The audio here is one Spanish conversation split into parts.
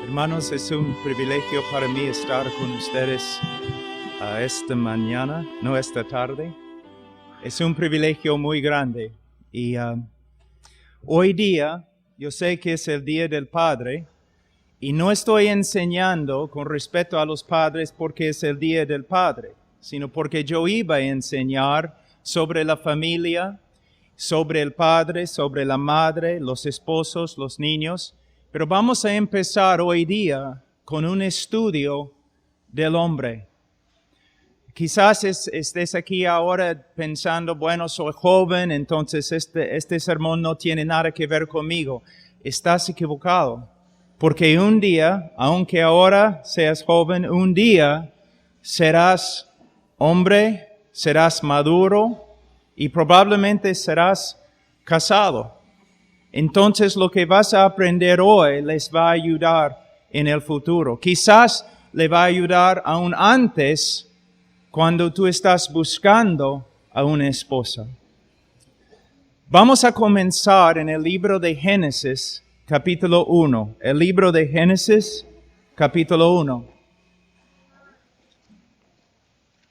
Hermanos, es un privilegio para mí estar con ustedes esta mañana, no esta tarde. Es un privilegio muy grande. Y hoy día, yo sé que es el Día del Padre, y no estoy enseñando con respecto a los padres porque es el Día del Padre, sino porque yo iba a enseñar sobre la familia, sobre el padre, sobre la madre, los esposos, los niños. Pero vamos a empezar hoy día con un estudio del hombre. Quizás estés aquí ahora pensando, bueno, soy joven, entonces este sermón no tiene nada que ver conmigo. Estás equivocado, porque un día, aunque ahora seas joven, un día serás hombre, serás maduro y probablemente serás casado. Entonces lo que vas a aprender hoy les va a ayudar en el futuro. Quizás le va a ayudar aún antes cuando tú estás buscando a una esposa. Vamos a comenzar en el libro de Génesis, capítulo 1. El libro de Génesis, capítulo 1.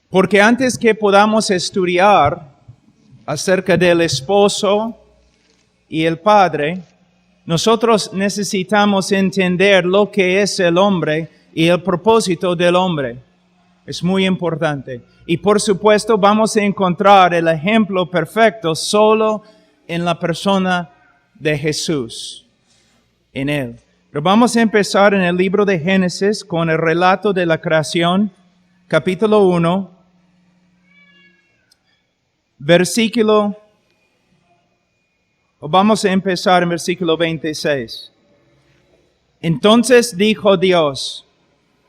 Porque antes que podamos estudiar acerca del esposo y el padre, nosotros necesitamos entender lo que es el hombre y el propósito del hombre. Es muy importante. Y por supuesto vamos a encontrar el ejemplo perfecto solo en la persona de Jesús, en Él. Pero vamos a empezar en el libro de Génesis con el relato de la creación, capítulo 1, Vamos a empezar en versículo 26. Entonces dijo Dios,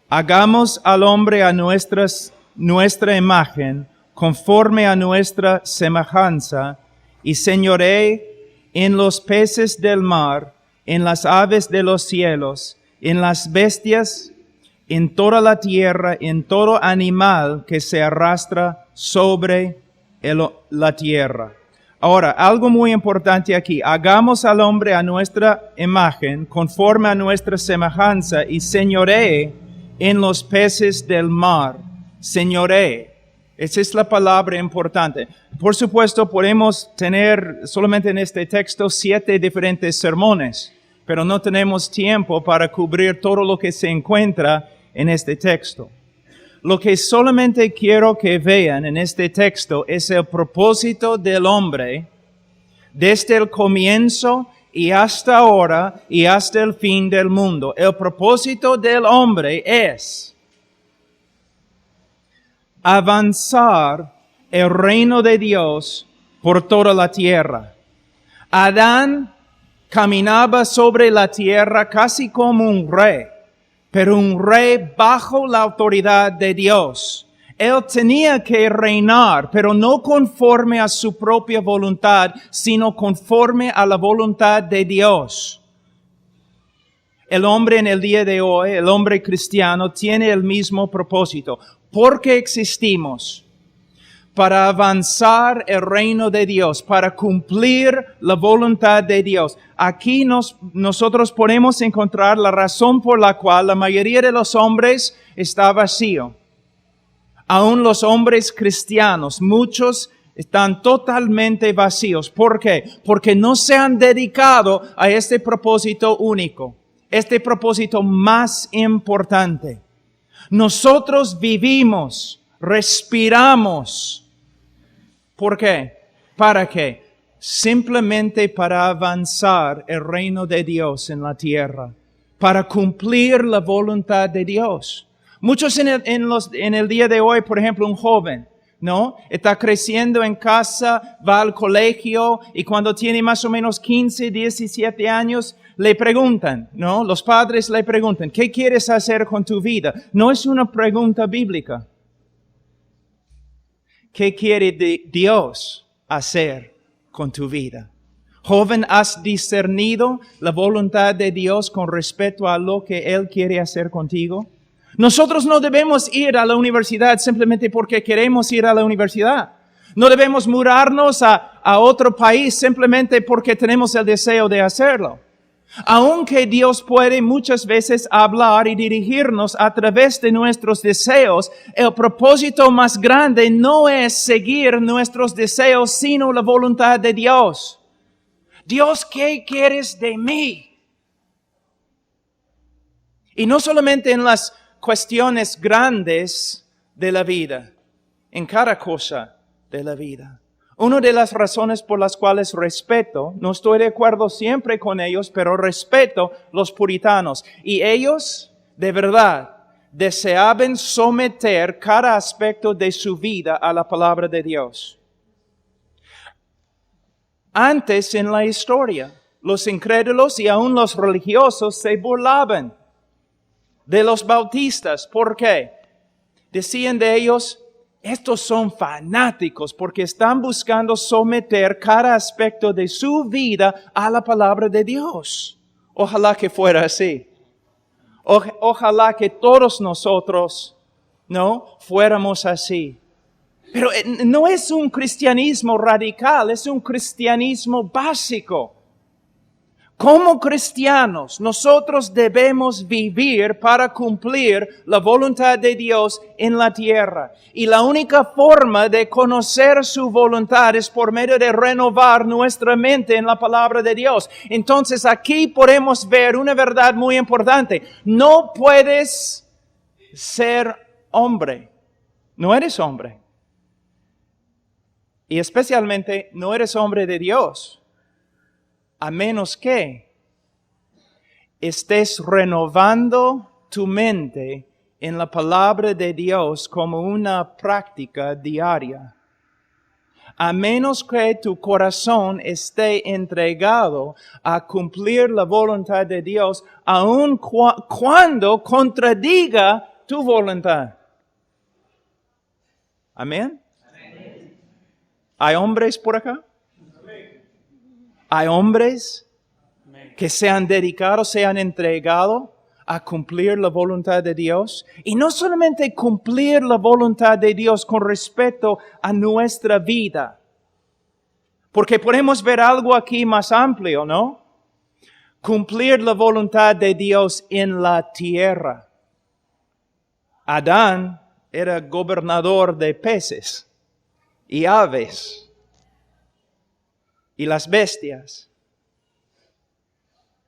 hagamos al hombre a nuestra imagen, conforme a nuestra semejanza, y señoree en los peces del mar, en las aves de los cielos, en las bestias, en toda la tierra, en todo animal que se arrastra sobre la tierra. Ahora, algo muy importante aquí. Hagamos al hombre a nuestra imagen, conforme a nuestra semejanza, y señoree en los peces del mar. Señoree. Esa es la palabra importante. Por supuesto, podemos tener solamente en este texto 7 diferentes sermones, pero no tenemos tiempo para cubrir todo lo que se encuentra en este texto. Lo que solamente quiero que vean en este texto es el propósito del hombre desde el comienzo y hasta ahora y hasta el fin del mundo. El propósito del hombre es avanzar el reino de Dios por toda la tierra. Adán caminaba sobre la tierra casi como un rey, pero un rey bajo la autoridad de Dios. Él tenía que reinar, pero no conforme a su propia voluntad, sino conforme a la voluntad de Dios. El hombre en el día de hoy, el hombre cristiano, tiene el mismo propósito. ¿Por qué existimos? Para avanzar el reino de Dios, para cumplir la voluntad de Dios. Aquí nosotros podemos encontrar la razón por la cual la mayoría de los hombres está vacío. Aún los hombres cristianos, muchos están totalmente vacíos. ¿Por qué? Porque no se han dedicado a este propósito único, este propósito más importante. Nosotros vivimos, respiramos. ¿Por qué? ¿Para qué? Simplemente para avanzar el reino de Dios en la tierra, para cumplir la voluntad de Dios. Muchos en el día de hoy, por ejemplo, un joven, ¿no? Está creciendo en casa, va al colegio y cuando tiene más o menos 15, 17 años, le preguntan, ¿no? Los padres le preguntan, ¿qué quieres hacer con tu vida? No es una pregunta bíblica. ¿Qué quiere Dios hacer con tu vida? Joven, ¿has discernido la voluntad de Dios con respecto a lo que Él quiere hacer contigo? Nosotros no debemos ir a la universidad simplemente porque queremos ir a la universidad. No debemos mudarnos a otro país simplemente porque tenemos el deseo de hacerlo. Aunque Dios puede muchas veces hablar y dirigirnos a través de nuestros deseos, el propósito más grande no es seguir nuestros deseos, sino la voluntad de Dios. Dios, ¿qué quieres de mí? Y no solamente en las cuestiones grandes de la vida, en cada cosa de la vida. Una de las razones por las cuales respeto, no estoy de acuerdo siempre con ellos, pero respeto los puritanos. Y ellos, de verdad, deseaban someter cada aspecto de su vida a la palabra de Dios. Antes en la historia, los incrédulos y aún los religiosos se burlaban de los bautistas. ¿Por qué? Decían de ellos, estos son fanáticos porque están buscando someter cada aspecto de su vida a la palabra de Dios. Ojalá que fuera así. Ojalá que todos nosotros, ¿no?, fuéramos así. Pero no es un cristianismo radical, es un cristianismo básico. Como cristianos, nosotros debemos vivir para cumplir la voluntad de Dios en la tierra. Y la única forma de conocer su voluntad es por medio de renovar nuestra mente en la palabra de Dios. Entonces aquí podemos ver una verdad muy importante. No puedes ser hombre. No eres hombre. Y especialmente no eres hombre de Dios. A menos que estés renovando tu mente en la palabra de Dios como una práctica diaria. A menos que tu corazón esté entregado a cumplir la voluntad de Dios, aun cuando contradiga tu voluntad. Amén. ¿Hay hombres por acá? Hay hombres que se han dedicado, se han entregado a cumplir la voluntad de Dios. Y no solamente cumplir la voluntad de Dios con respecto a nuestra vida. Porque podemos ver algo aquí más amplio, ¿no? Cumplir la voluntad de Dios en la tierra. Adán era gobernador de peces y aves y las bestias.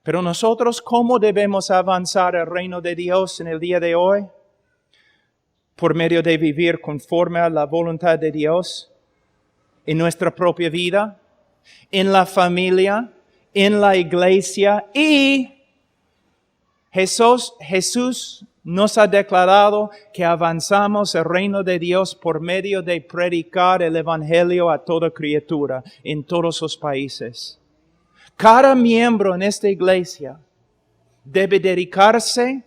Pero nosotros, ¿cómo debemos avanzar el reino de Dios en el día de hoy? Por medio de vivir conforme a la voluntad de Dios en nuestra propia vida, en la familia, en la iglesia. Y Jesús nos ha declarado que avanzamos el reino de Dios por medio de predicar el evangelio a toda criatura en todos los países. Cada miembro en esta iglesia debe dedicarse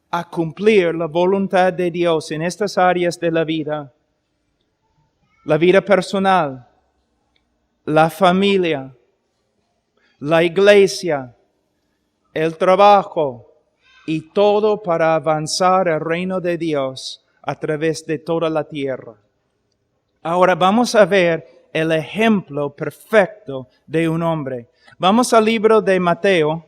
a cumplir la voluntad de Dios en estas áreas de la vida personal, la familia, la iglesia, el trabajo, y todo para avanzar el reino de Dios a través de toda la tierra. Ahora vamos a ver el ejemplo perfecto de un hombre. Vamos al libro de Mateo.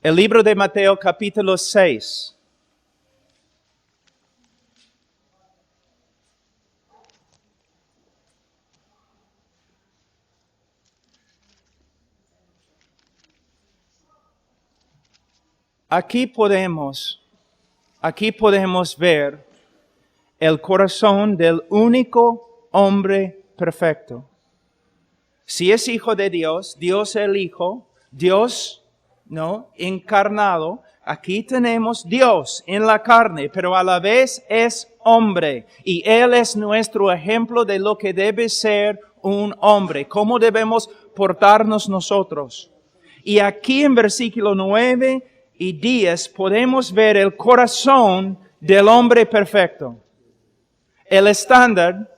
El libro de Mateo capítulo 6. Aquí podemos ver el corazón del único hombre perfecto. Si es hijo de Dios, Dios el Hijo, Dios, ¿no?, encarnado. Aquí tenemos Dios en la carne, pero a la vez es hombre. Y Él es nuestro ejemplo de lo que debe ser un hombre. ¿Cómo debemos portarnos nosotros? Y aquí en versículo 9 y 10 podemos ver el corazón del hombre perfecto. El estándar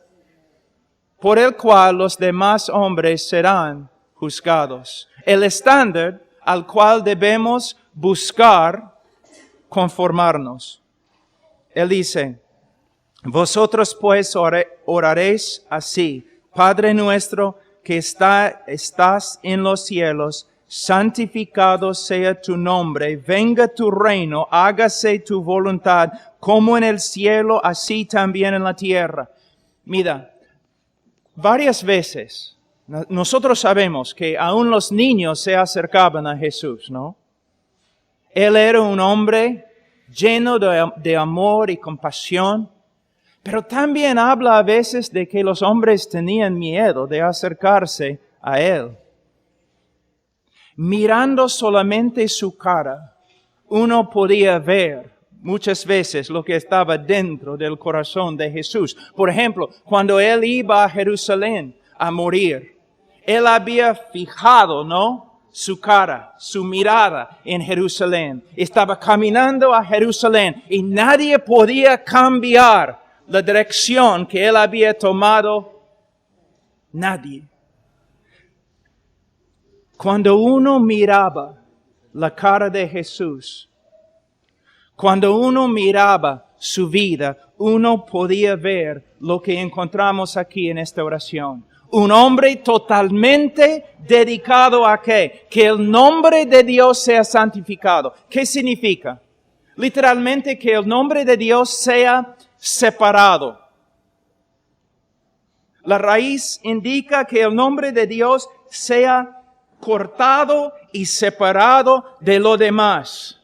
por el cual los demás hombres serán juzgados. El estándar al cual debemos buscar conformarnos. Él dice, vosotros pues oraréis así, Padre nuestro que estás en los cielos, santificado sea tu nombre, venga tu reino, hágase tu voluntad, como en el cielo, así también en la tierra. Mira, varias veces nosotros sabemos que aún los niños se acercaban a Jesús, ¿no? Él era un hombre lleno de amor y compasión, pero también habla a veces de que los hombres tenían miedo de acercarse a Él. Mirando solamente su cara, uno podía ver muchas veces lo que estaba dentro del corazón de Jesús. Por ejemplo, cuando Él iba a Jerusalén a morir, Él había fijado, ¿no?, su cara, su mirada en Jerusalén. Estaba caminando a Jerusalén y nadie podía cambiar la dirección que Él había tomado. Nadie. Cuando uno miraba la cara de Jesús, cuando uno miraba su vida, uno podía ver lo que encontramos aquí en esta oración. Un hombre totalmente dedicado a ¿qué? Que el nombre de Dios sea santificado. ¿Qué significa? Literalmente que el nombre de Dios sea separado. La raíz indica que el nombre de Dios sea cortado y separado de lo demás.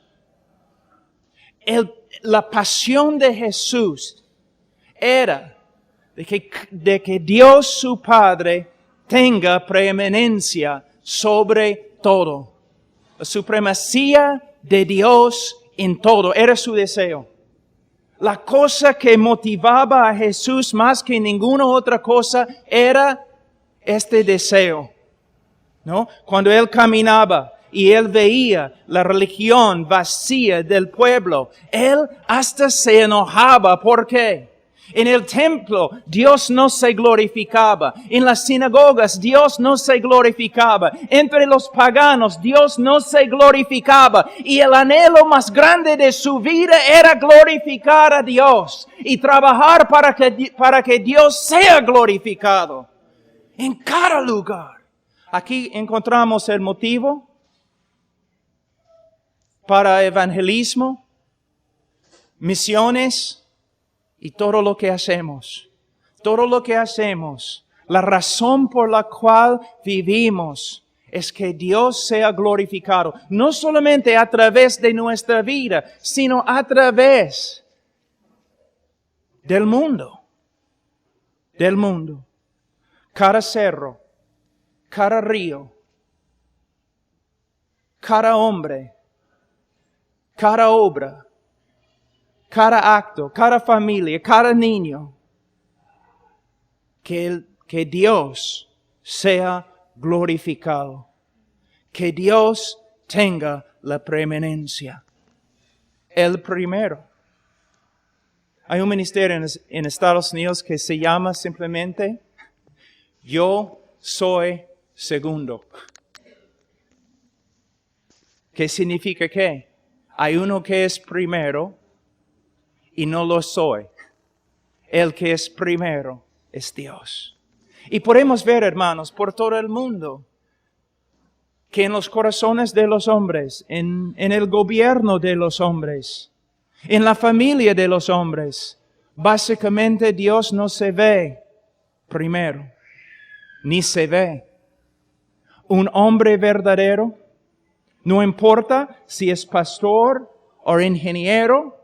La pasión de Jesús era de que Dios su Padre tenga preeminencia sobre todo. La supremacía de Dios en todo era su deseo. La cosa que motivaba a Jesús más que ninguna otra cosa era este deseo, ¿no? Cuando Él caminaba y Él veía la religión vacía del pueblo, Él hasta se enojaba. ¿Por qué? En el templo Dios no se glorificaba. En las sinagogas Dios no se glorificaba. Entre los paganos Dios no se glorificaba. Y el anhelo más grande de su vida era glorificar a Dios y trabajar para que Dios sea glorificado en cada lugar. Aquí encontramos el motivo para evangelismo, misiones y todo lo que hacemos. Todo lo que hacemos, la razón por la cual vivimos es que Dios sea glorificado. No solamente a través de nuestra vida, sino a través del mundo. Del mundo. Cada cerro, cada río, cada hombre, cada obra, cada acto, cada familia, cada niño, que Dios sea glorificado, que Dios tenga la preeminencia, el primero. Hay un ministerio en Estados Unidos que se llama simplemente Yo soy segundo. ¿Qué significa qué? Hay uno que es primero y no lo soy. El que es primero es Dios. Y podemos ver, hermanos, por todo el mundo, que en los corazones de los hombres, en el gobierno de los hombres, en la familia de los hombres, básicamente Dios no se ve primero, ni se ve. Un hombre verdadero, no importa si es pastor o ingeniero,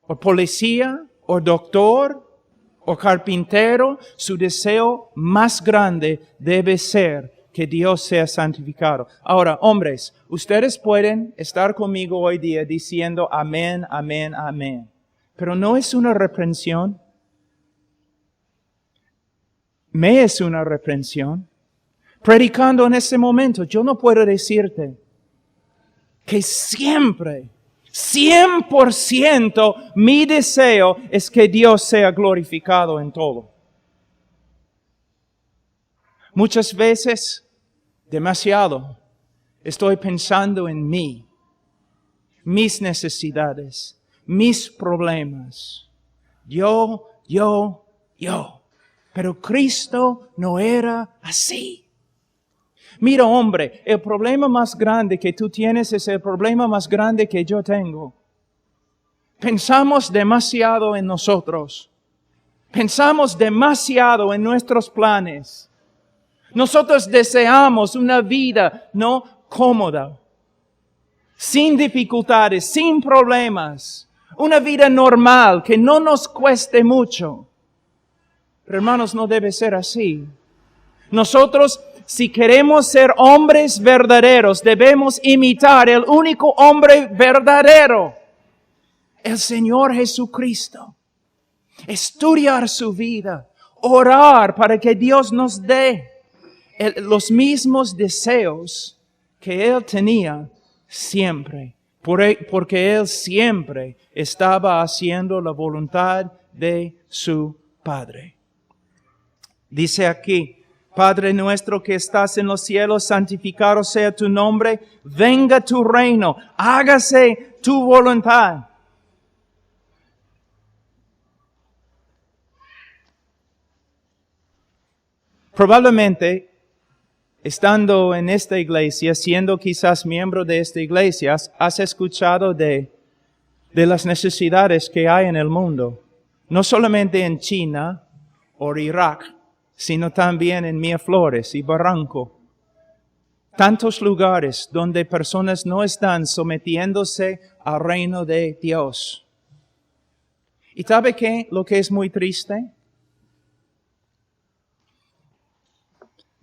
o policía, o doctor, o carpintero, su deseo más grande debe ser que Dios sea santificado. Ahora, hombres, ustedes pueden estar conmigo hoy día diciendo amén, amén, amén. Pero no es una reprensión. Me es una reprensión. Predicando en ese momento, yo no puedo decirte que siempre 100% mi deseo es que Dios sea glorificado en todo. Muchas veces, demasiado, estoy pensando en mí. mis necesidades, mis problemas. Yo. Pero Cristo no era así. Mira, hombre, el problema más grande que tú tienes es el problema más grande que yo tengo. Pensamos demasiado en nosotros. Pensamos demasiado en nuestros planes. Nosotros deseamos una vida no cómoda, sin dificultades, sin problemas. Una vida normal que no nos cueste mucho. Pero hermanos, no debe ser así. Nosotros, si queremos ser hombres verdaderos, debemos imitar el único hombre verdadero, el Señor Jesucristo. Estudiar su vida, orar para que Dios nos dé los mismos deseos que Él tenía siempre, porque Él siempre estaba haciendo la voluntad de su Padre. Dice aquí, Padre nuestro que estás en los cielos, santificado sea tu nombre, venga tu reino, hágase tu voluntad. Probablemente, estando en esta iglesia, siendo quizás miembro de esta iglesia, has escuchado de las necesidades que hay en el mundo. No solamente en China o Irak, sino también en Miraflores y Barranco. Tantos lugares donde personas no están sometiéndose al reino de Dios. ¿Y sabe qué? Lo que es muy triste.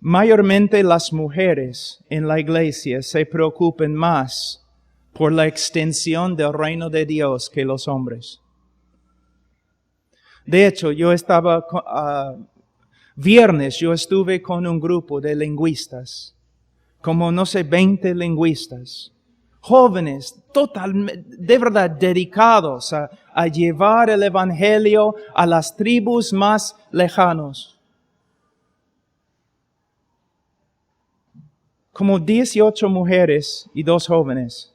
Mayormente las mujeres en la iglesia se preocupan más por la extensión del reino de Dios que los hombres. De hecho, viernes yo estuve con un grupo de lingüistas, como 20 lingüistas, jóvenes, de verdad dedicados a llevar el evangelio a las tribus más lejanas. Como 18 mujeres y 2 jóvenes.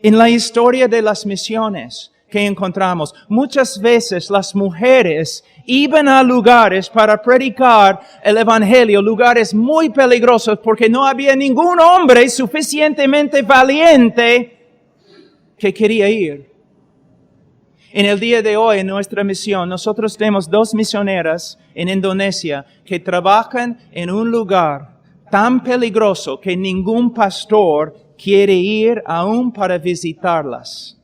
En la historia de las misiones que encontramos, muchas veces las mujeres iban a lugares para predicar el evangelio, lugares muy peligrosos porque no había ningún hombre suficientemente valiente que quería ir. En el día de hoy, en nuestra misión, nosotros tenemos 2 misioneras en Indonesia que trabajan en un lugar tan peligroso que ningún pastor quiere ir aún para visitarlas.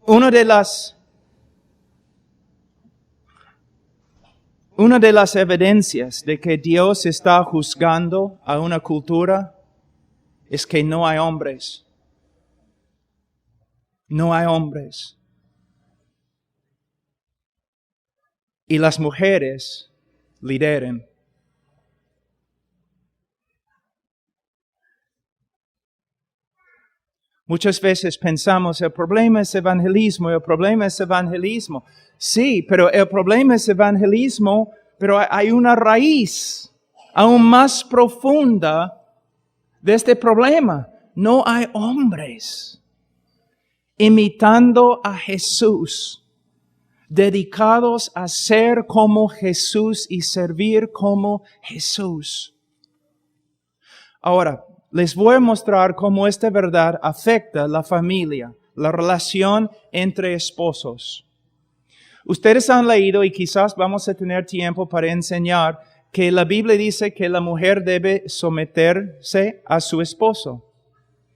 Una de las evidencias de que Dios está juzgando a una cultura es que no hay hombres. No hay hombres. Y las mujeres lideren. Muchas veces pensamos, el problema es evangelismo, el problema es evangelismo. Sí, pero el problema es evangelismo, pero hay una raíz aún más profunda de este problema. No hay hombres imitando a Jesús, dedicados a ser como Jesús y servir como Jesús. Ahora, les voy a mostrar cómo esta verdad afecta la familia, la relación entre esposos. Ustedes han leído y quizás vamos a tener tiempo para enseñar que la Biblia dice que la mujer debe someterse a su esposo.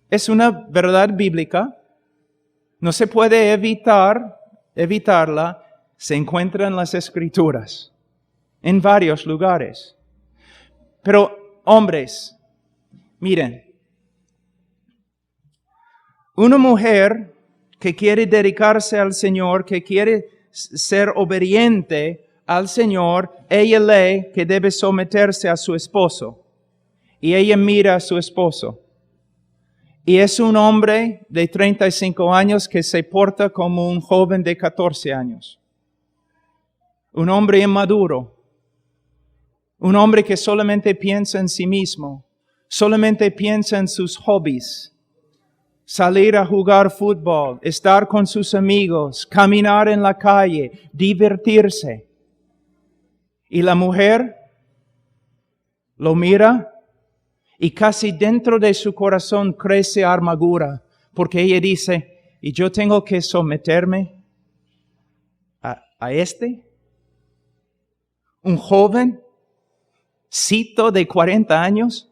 Es una verdad bíblica. No se puede evitarla. Se encuentra en las Escrituras, en varios lugares. Pero, hombres, miren, una mujer que quiere dedicarse al Señor, que quiere ser obediente al Señor, ella lee que debe someterse a su esposo. Y ella mira a su esposo. Y es un hombre de 35 años que se porta como un joven de 14 años. Un hombre inmaduro. Un hombre que solamente piensa en sí mismo. solamente piensa en sus hobbies. Salir a jugar fútbol, estar con sus amigos, caminar en la calle, divertirse. Y la mujer lo mira y casi dentro de su corazón crece amargura, porque ella dice, ¿y yo tengo que someterme a este? ¿Un jovencito de 40 años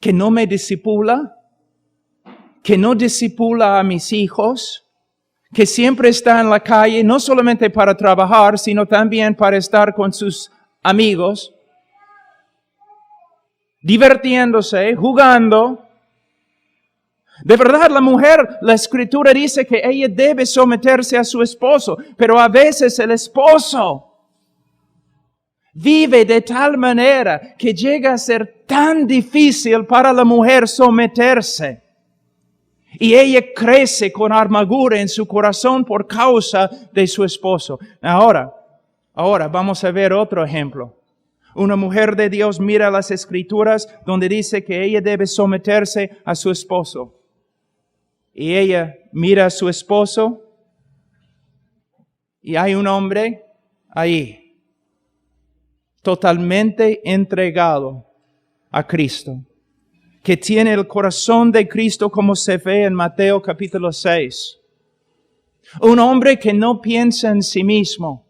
que no me discipula, que no discipula a mis hijos, que siempre está en la calle, no solamente para trabajar, sino también para estar con sus amigos, divirtiéndose, jugando? De verdad, la mujer, la Escritura dice que ella debe someterse a su esposo, pero a veces el esposo vive de tal manera que llega a ser tan difícil para la mujer someterse. Y ella crece con amargura en su corazón por causa de su esposo. Ahora vamos a ver otro ejemplo. Una mujer de Dios mira las Escrituras donde dice que ella debe someterse a su esposo. Y ella mira a su esposo y hay un hombre ahí, totalmente entregado a Cristo, que tiene el corazón de Cristo como se ve en Mateo capítulo 6. Un hombre que no piensa en sí mismo.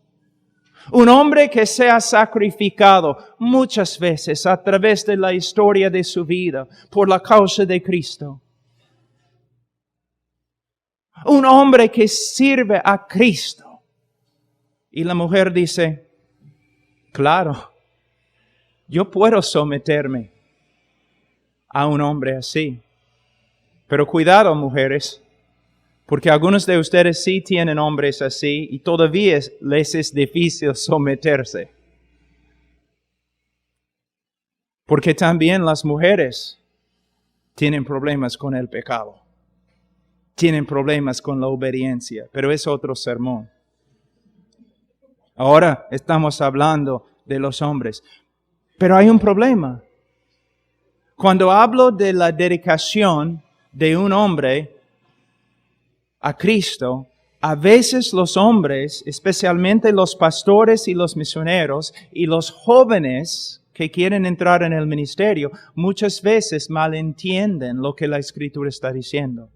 Un hombre que se ha sacrificado muchas veces a través de la historia de su vida por la causa de Cristo. Un hombre que sirve a Cristo. Y la mujer dice, claro, yo puedo someterme a un hombre así. Pero cuidado, mujeres, porque algunos de ustedes sí tienen hombres así y todavía les es difícil someterse. Porque también las mujeres tienen problemas con el pecado. Tienen problemas con la obediencia, pero es otro sermón. Ahora estamos hablando de los hombres. Pero hay un problema. Cuando hablo de la dedicación de un hombre a Cristo, a veces los hombres, especialmente los pastores y los misioneros y los jóvenes que quieren entrar en el ministerio, muchas veces malentienden lo que la Escritura está diciendo.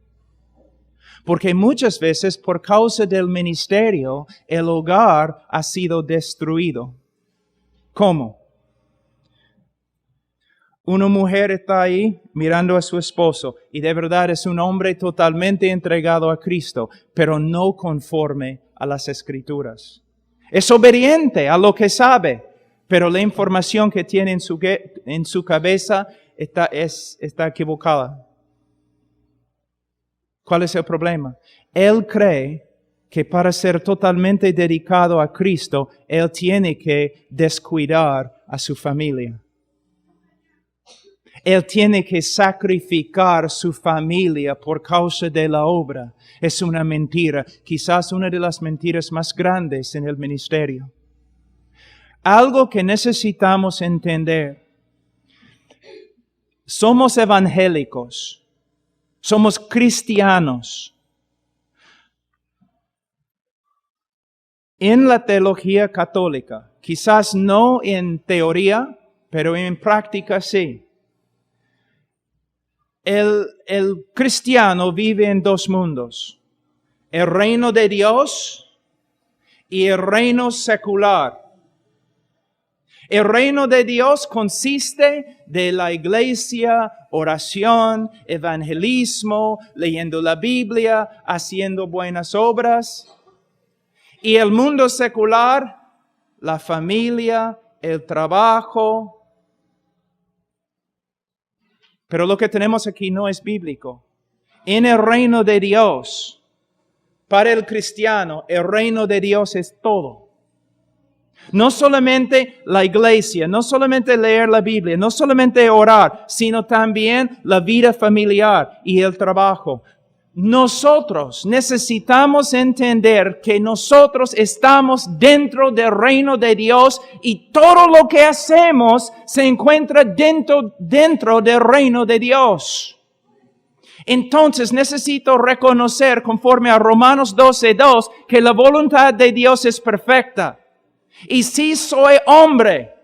Porque muchas veces por causa del ministerio, el hogar ha sido destruido. ¿Cómo? Una mujer está ahí mirando a su esposo y de verdad es un hombre totalmente entregado a Cristo, pero no conforme a las Escrituras. Es obediente a lo que sabe, pero la información que tiene en su cabeza está equivocada. ¿Cuál es el problema? Él cree que para ser totalmente dedicado a Cristo, él tiene que descuidar a su familia. Él tiene que sacrificar su familia por causa de la obra. Es una mentira, quizás una de las mentiras más grandes en el ministerio. Algo que necesitamos entender. Somos evangélicos. Somos cristianos. En la teología católica, quizás no en teoría, pero en práctica sí. El cristiano vive en dos mundos. El reino de Dios y el reino secular. El reino de Dios consiste de la iglesia, oración, evangelismo, leyendo la Biblia, haciendo buenas obras. Y el mundo secular, la familia, el trabajo. Pero lo que tenemos aquí no es bíblico. En el reino de Dios, para el cristiano, el reino de Dios es todo. No solamente la iglesia, no solamente leer la Biblia, no solamente orar, sino también la vida familiar y el trabajo. nosotros necesitamos entender que nosotros estamos dentro del reino de Dios y todo lo que hacemos se encuentra dentro del reino de Dios. Entonces necesito reconocer, conforme a Romanos 12:2, que la voluntad de Dios es perfecta. Y si soy hombre,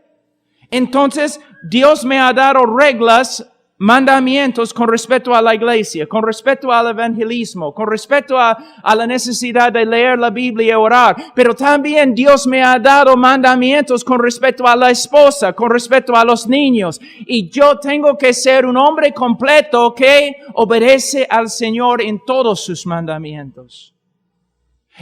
entonces Dios me ha dado reglas, mandamientos con respecto a la iglesia, con respecto al evangelismo, con respecto a la necesidad de leer la Biblia y orar. Pero también Dios me ha dado mandamientos con respecto a la esposa, con respecto a los niños. Y yo tengo que ser un hombre completo que obedece al Señor en todos sus mandamientos.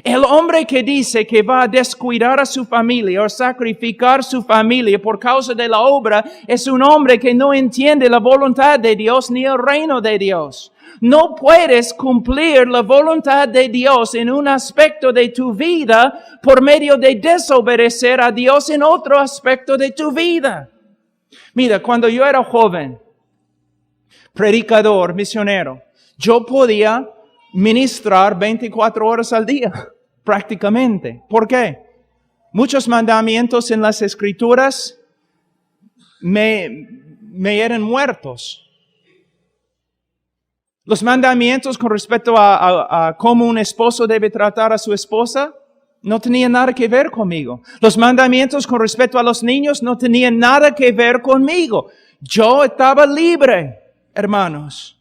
El hombre que dice que va a descuidar a su familia o sacrificar su familia por causa de la obra es un hombre que no entiende la voluntad de Dios ni el reino de Dios. No puedes cumplir la voluntad de Dios en un aspecto de tu vida por medio de desobedecer a Dios en otro aspecto de tu vida. Mira, cuando yo era joven, predicador, misionero, yo podía ministrar 24 horas al día, prácticamente. ¿Por qué? Muchos mandamientos en las Escrituras me eran muertos. Los mandamientos con respecto a cómo un esposo debe tratar a su esposa no tenían nada que ver conmigo. Los mandamientos con respecto a los niños no tenían nada que ver conmigo. Yo estaba libre, hermanos.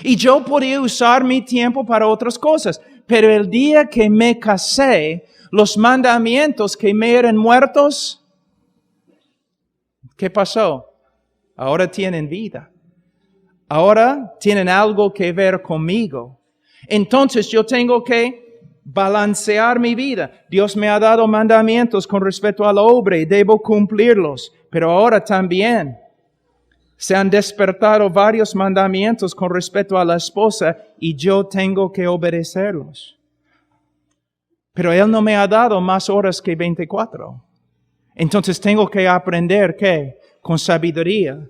Y yo podía usar mi tiempo para otras cosas. Pero el día que me casé, los mandamientos que me eran muertos, ¿qué pasó? Ahora tienen vida. Ahora tienen algo que ver conmigo. Entonces yo tengo que balancear mi vida. Dios me ha dado mandamientos con respecto a la obra y debo cumplirlos. Pero ahora también se han despertado varios mandamientos con respecto a la esposa y yo tengo que obedecerlos. Pero Él no me ha dado más horas que 24. Entonces tengo que aprender que con sabiduría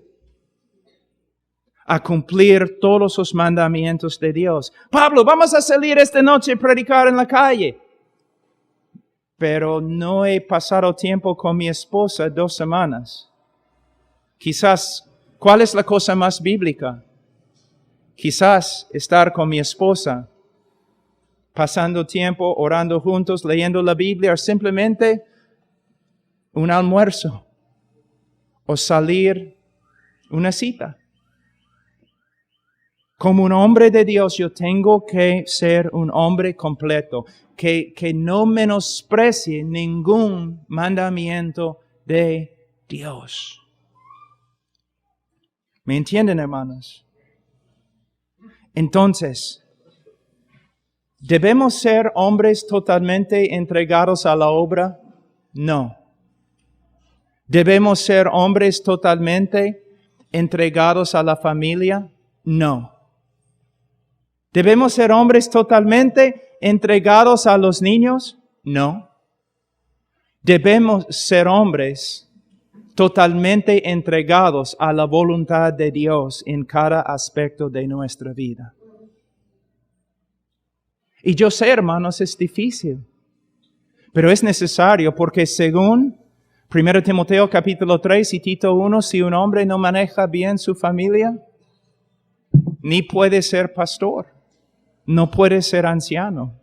a cumplir todos los mandamientos de Dios. Pablo, vamos a salir esta noche a predicar en la calle. Pero no he pasado tiempo con mi esposa 2 semanas. Quizás, ¿cuál es la cosa más bíblica? Quizás estar con mi esposa, pasando tiempo, orando juntos, leyendo la Biblia, o simplemente un almuerzo, o salir una cita. Como un hombre de Dios, yo tengo que ser un hombre completo, que no menosprecie ningún mandamiento de Dios. ¿Me entienden, hermanos? Entonces, ¿debemos ser hombres totalmente entregados a la obra? No. ¿Debemos ser hombres totalmente entregados a la familia? No. ¿Debemos ser hombres totalmente entregados a los niños? No. Debemos ser hombres totalmente entregados a la voluntad de Dios en cada aspecto de nuestra vida. Y yo sé, hermanos, es difícil, pero es necesario porque según 1 Timoteo capítulo 3 y Tito 1, si un hombre no maneja bien su familia, ni puede ser pastor, no puede ser anciano.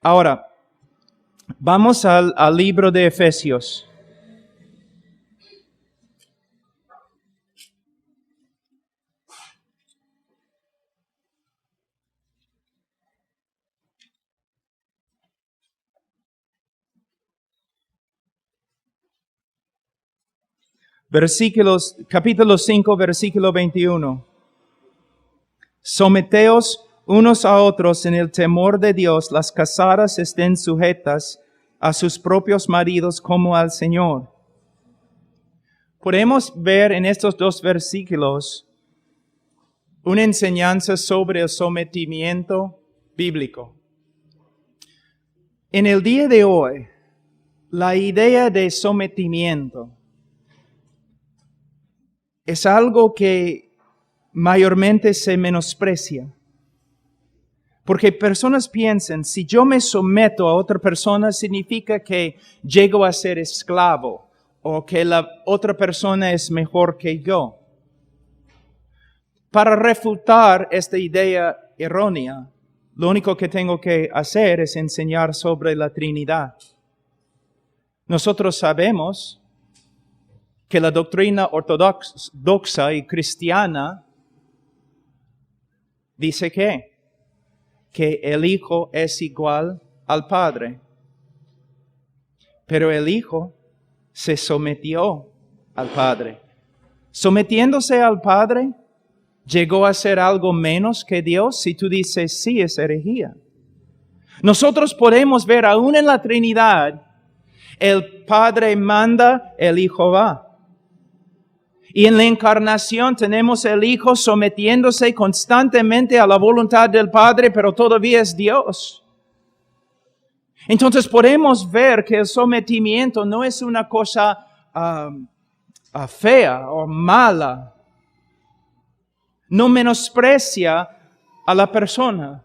Ahora, vamos al libro de Efesios. Capítulo 5, versículo 21. Someteos unos a otros en el temor de Dios, las casadas estén sujetas a sus propios maridos como al Señor. Podemos ver en estos 2 versículos una enseñanza sobre el sometimiento bíblico. En el día de hoy, la idea de sometimiento es algo que mayormente se menosprecia. Porque personas piensan, si yo me someto a otra persona, significa que llego a ser esclavo o que la otra persona es mejor que yo. Para refutar esta idea errónea, lo único que tengo que hacer es enseñar sobre la Trinidad. Nosotros sabemos que la doctrina ortodoxa y cristiana dice que el Hijo es igual al Padre. Pero el Hijo se sometió al Padre. Sometiéndose al Padre, ¿llegó a ser algo menos que Dios? Si tú dices sí, es herejía. Nosotros podemos ver aún en la Trinidad, el Padre manda, el Hijo va. Y en la encarnación tenemos el Hijo sometiéndose constantemente a la voluntad del Padre, pero todavía es Dios. Entonces podemos ver que el sometimiento no es una cosa fea o mala. No menosprecia a la persona.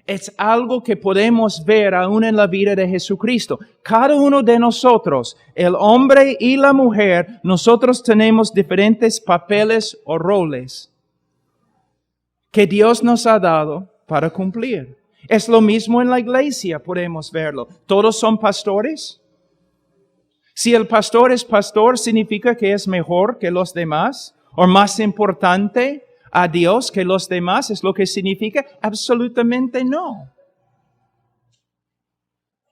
Es algo que podemos ver aún en la vida de Jesucristo. Cada uno de nosotros, el hombre y la mujer, nosotros tenemos diferentes papeles o roles que Dios nos ha dado para cumplir. Es lo mismo en la iglesia, podemos verlo. ¿Todos son pastores? Si el pastor es pastor, ¿significa que es mejor que los demás? ¿O más importante a Dios que los demás? ¿Es lo que significa? Absolutamente no.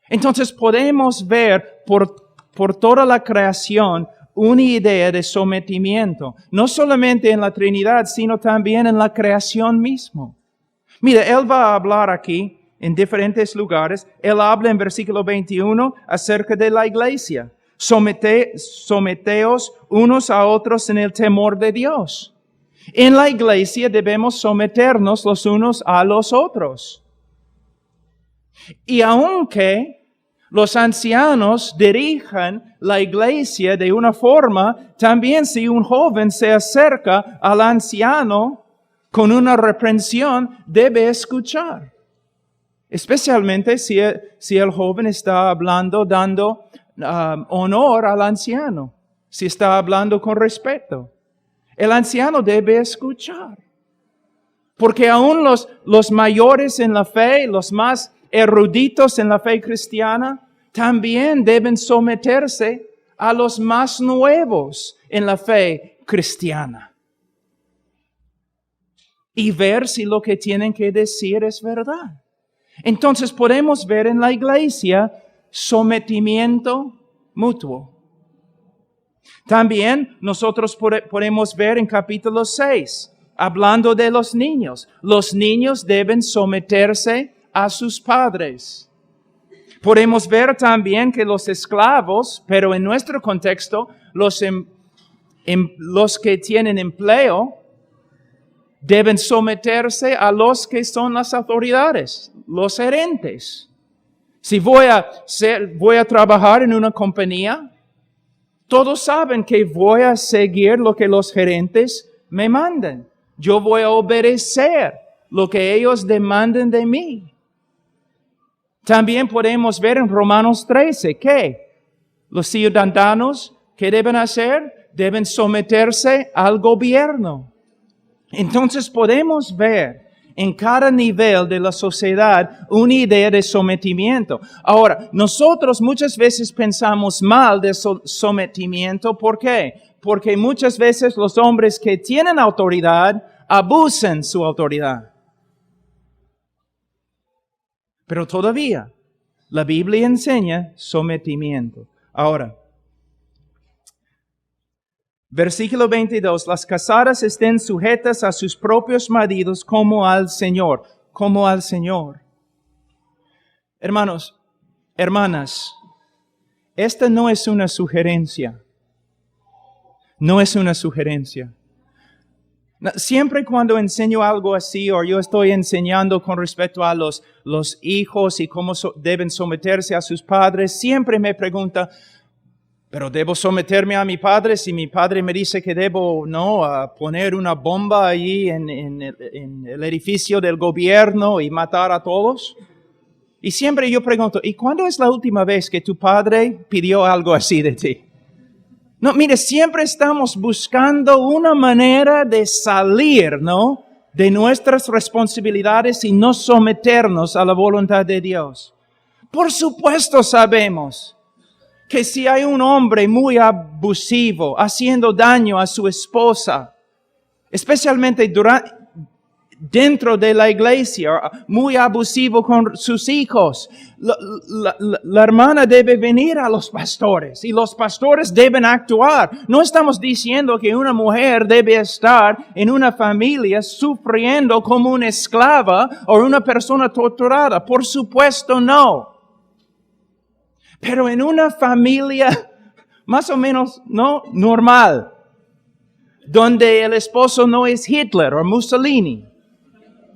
Entonces podemos ver por toda la creación una idea de sometimiento, no solamente en la Trinidad, sino también en la creación mismo. Mira, Él va a hablar aquí en diferentes lugares. Él habla en versículo 21 acerca de la iglesia. Someteos unos a otros en el temor de Dios. En la iglesia debemos someternos los unos a los otros. Y aunque los ancianos dirijan la iglesia de una forma, también si un joven se acerca al anciano con una reprensión, debe escuchar. Especialmente si el joven está hablando, dando honor al anciano, si está hablando con respeto. El anciano debe escuchar. Porque aún los mayores en la fe, los más eruditos en la fe cristiana, también deben someterse a los más nuevos en la fe cristiana. Y ver si lo que tienen que decir es verdad. Entonces podemos ver en la iglesia sometimiento mutuo. También nosotros podemos ver en capítulo 6, hablando de los niños. Los niños deben someterse a sus padres. Podemos ver también que los esclavos, pero en nuestro contexto, los que tienen empleo, deben someterse a los que son las autoridades, los gerentes. Si voy a trabajar en una compañía, todos saben que voy a seguir lo que los gerentes me mandan. Yo voy a obedecer lo que ellos demanden de mí. También podemos ver en Romanos 13 que los ciudadanos, ¿qué deben hacer? Deben someterse al gobierno. Entonces podemos ver en cada nivel de la sociedad una idea de sometimiento. Ahora, nosotros muchas veces pensamos mal de sometimiento. ¿Por qué? Porque muchas veces los hombres que tienen autoridad abusan su autoridad. Pero todavía la Biblia enseña sometimiento. Ahora, versículo 22, las casadas estén sujetas a sus propios maridos como al Señor, como al Señor. Hermanos, hermanas, esta no es una sugerencia. No es una sugerencia. Siempre cuando enseño algo así, o yo estoy enseñando con respecto a los hijos y cómo deben someterse a sus padres, siempre me pregunta, Pero debo someterme a mi padre si mi padre me dice que debo, no, poner una bomba allí en el edificio del gobierno y matar a todos. Y siempre yo pregunto, ¿y cuándo es la última vez que tu padre pidió algo así de ti? No, mire, siempre estamos buscando una manera de salir, ¿no?, de nuestras responsabilidades y no someternos a la voluntad de Dios. Por supuesto sabemos que si hay un hombre muy abusivo, haciendo daño a su esposa, especialmente dentro de la iglesia, muy abusivo con sus hijos, la hermana debe venir a los pastores y los pastores deben actuar. No estamos diciendo que una mujer debe estar en una familia sufriendo como una esclava o una persona torturada. Por supuesto no. Pero en una familia más o menos no normal, donde el esposo no es Hitler o Mussolini,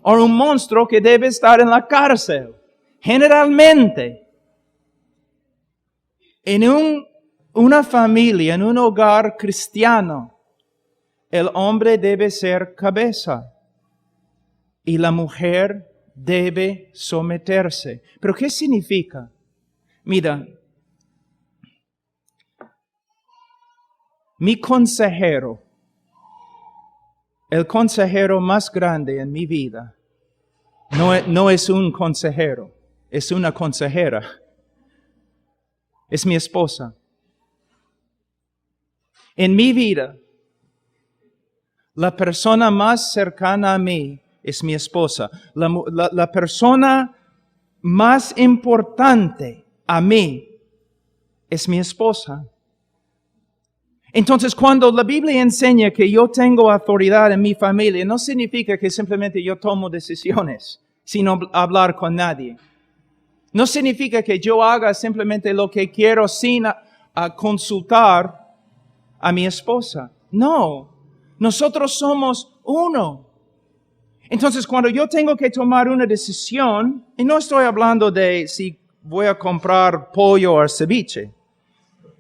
o un monstruo que debe estar en la cárcel. Generalmente, en una familia, en un hogar cristiano, el hombre debe ser cabeza y la mujer debe someterse. ¿Pero qué significa? Mira, mi consejero, el consejero más grande en mi vida, no es un consejero, es una consejera. Es mi esposa. En mi vida, la persona más cercana a mí es mi esposa. La persona más importante a mí es mi esposa. Entonces, cuando la Biblia enseña que yo tengo autoridad en mi familia, no significa que simplemente yo tomo decisiones sin hablar con nadie. No significa que yo haga simplemente lo que quiero sin consultar a mi esposa. No, nosotros somos uno. Entonces, cuando yo tengo que tomar una decisión, y no estoy hablando de si voy a comprar pollo o ceviche,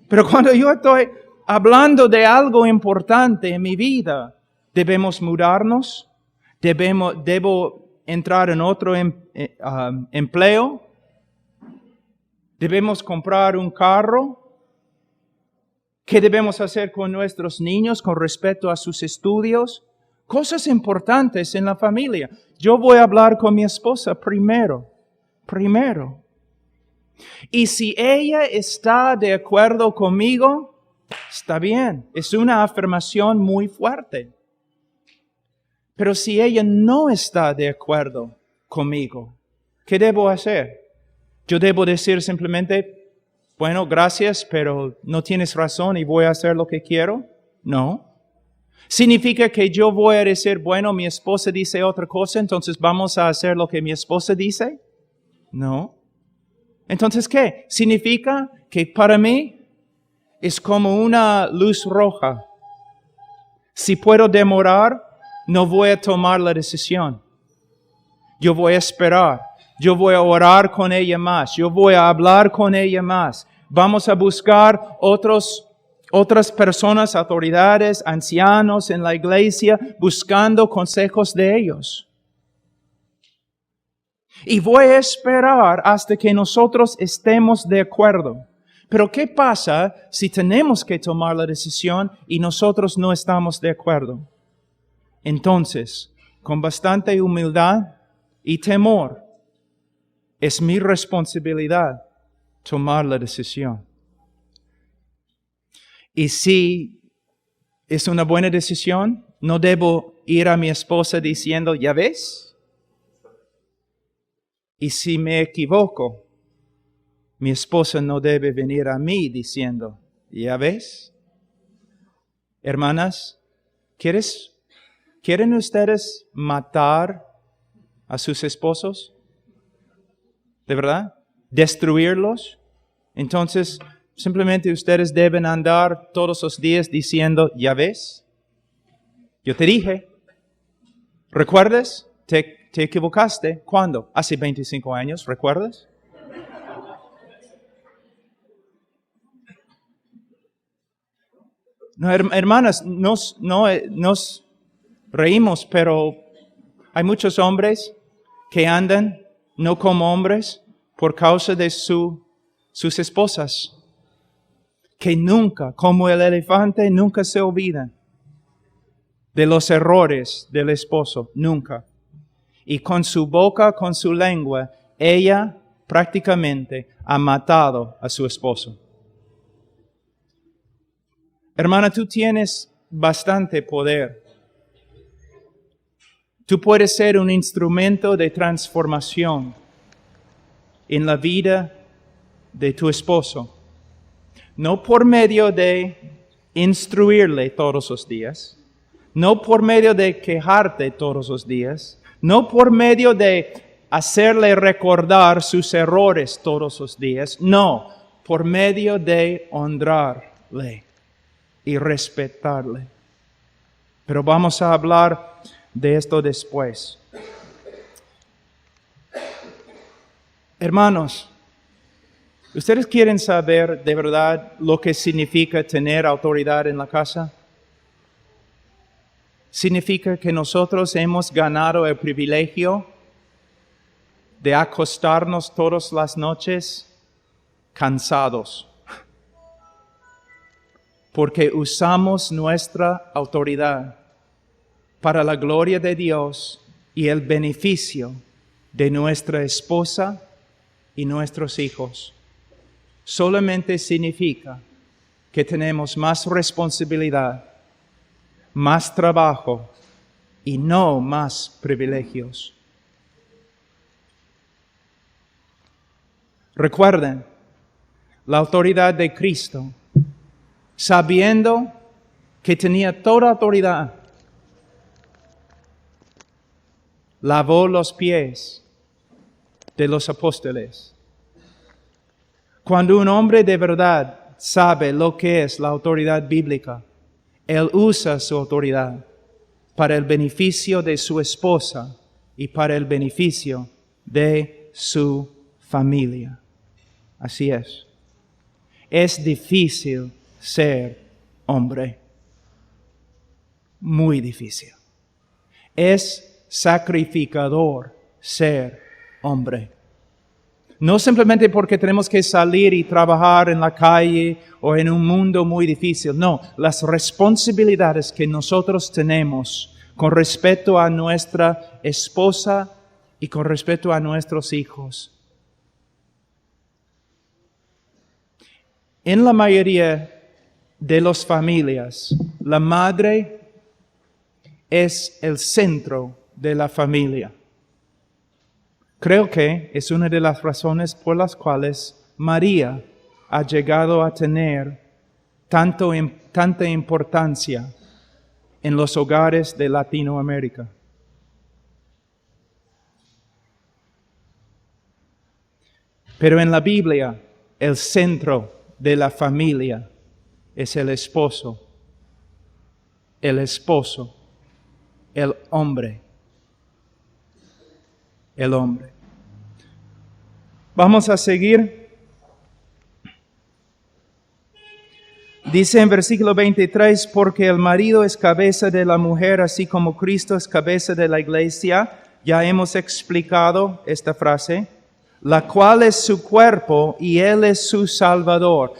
pero cuando yo estoy hablando de algo importante en mi vida, debemos mudarnos, debo entrar en otro empleo, debemos comprar un carro. ¿Qué debemos hacer con nuestros niños con respecto a sus estudios? Cosas importantes en la familia. Yo voy a hablar con mi esposa primero. Y si ella está de acuerdo conmigo, está bien. Es una afirmación muy fuerte. Pero si ella no está de acuerdo conmigo, ¿qué debo hacer? Yo debo decir simplemente, bueno, gracias, pero no tienes razón y voy a hacer lo que quiero. No. ¿Significa que yo voy a decir, bueno, mi esposa dice otra cosa, entonces vamos a hacer lo que mi esposa dice? No. Entonces, ¿qué? Significa que para mí es como una luz roja. Si puedo demorar, no voy a tomar la decisión. Yo voy a esperar. Yo voy a orar con ella más. Yo voy a hablar con ella más. Vamos a buscar otras personas, autoridades, ancianos en la iglesia, buscando consejos de ellos. Y voy a esperar hasta que nosotros estemos de acuerdo. Pero ¿qué pasa si tenemos que tomar la decisión y nosotros no estamos de acuerdo? Entonces, con bastante humildad y temor, es mi responsabilidad tomar la decisión. Y si es una buena decisión, no debo ir a mi esposa diciendo, ¿ya ves? Y si me equivoco, mi esposa no debe venir a mí diciendo, ¿ya ves? Hermanas, ¿quieren ustedes matar a sus esposos? ¿De verdad? ¿Destruirlos? Entonces, simplemente ustedes deben andar todos los días diciendo, ¿ya ves? Yo te dije. ¿Recuerdas? Te equivocaste. ¿Cuándo? Hace 25 años, ¿recuerdas? No, hermanas, nos reímos, pero hay muchos hombres que andan no como hombres por causa de sus esposas, que nunca, como el elefante, nunca se olvidan de los errores del esposo, nunca. Y con su boca, con su lengua, ella prácticamente ha matado a su esposo. Hermana, tú tienes bastante poder. Tú puedes ser un instrumento de transformación en la vida de tu esposo. No por medio de instruirle todos los días, no por medio de quejarte todos los días, no por medio de hacerle recordar sus errores todos los días, no, por medio de honrarle y respetarle. Pero vamos a hablar de esto después. Hermanos, ¿ustedes quieren saber de verdad lo que significa tener autoridad en la casa? Significa que nosotros hemos ganado el privilegio de acostarnos todas las noches cansados, porque usamos nuestra autoridad para la gloria de Dios y el beneficio de nuestra esposa y nuestros hijos. Solamente significa que tenemos más responsabilidad, más trabajo y no más privilegios. Recuerden la autoridad de Cristo, sabiendo que tenía toda autoridad. Lavó los pies de los apóstoles. Cuando un hombre de verdad sabe lo que es la autoridad bíblica, él usa su autoridad para el beneficio de su esposa y para el beneficio de su familia. Así es. Es difícil ser hombre. Muy difícil. Es sacrificador ser hombre. No simplemente porque tenemos que salir y trabajar en la calle o en un mundo muy difícil. No, las responsabilidades que nosotros tenemos con respecto a nuestra esposa y con respecto a nuestros hijos. En la mayoría de las familias, la madre es el centro de la familia. Creo que es una de las razones por las cuales María ha llegado a tener tanta importancia en los hogares de Latinoamérica. Pero en la Biblia, el centro de la familia es el esposo, el hombre. El hombre. Vamos a seguir. Dice en versículo 23, porque el marido es cabeza de la mujer, así como Cristo es cabeza de la iglesia. Ya hemos explicado esta frase, la cual es su cuerpo y Él es su Salvador.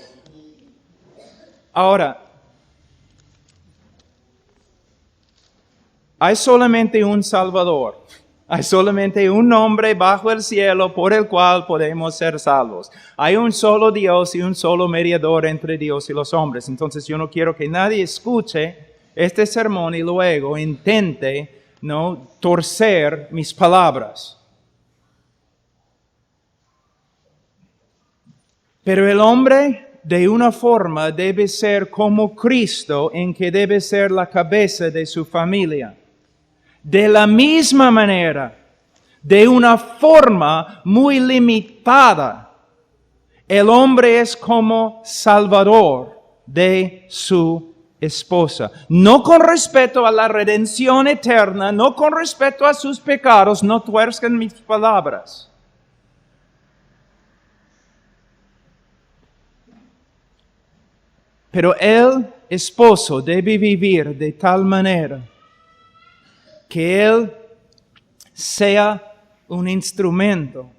Ahora, hay solamente un Salvador. Hay solamente un nombre bajo el cielo por el cual podemos ser salvos. Hay un solo Dios y un solo mediador entre Dios y los hombres. Entonces yo no quiero que nadie escuche este sermón y luego intente torcer mis palabras. Pero el hombre de una forma debe ser como Cristo, en que debe ser la cabeza de su familia. De la misma manera, de una forma muy limitada, el hombre es como salvador de su esposa. No con respecto a la redención eterna, no con respecto a sus pecados, no tuerzcan mis palabras. Pero el esposo debe vivir de tal manera que él sea un instrumento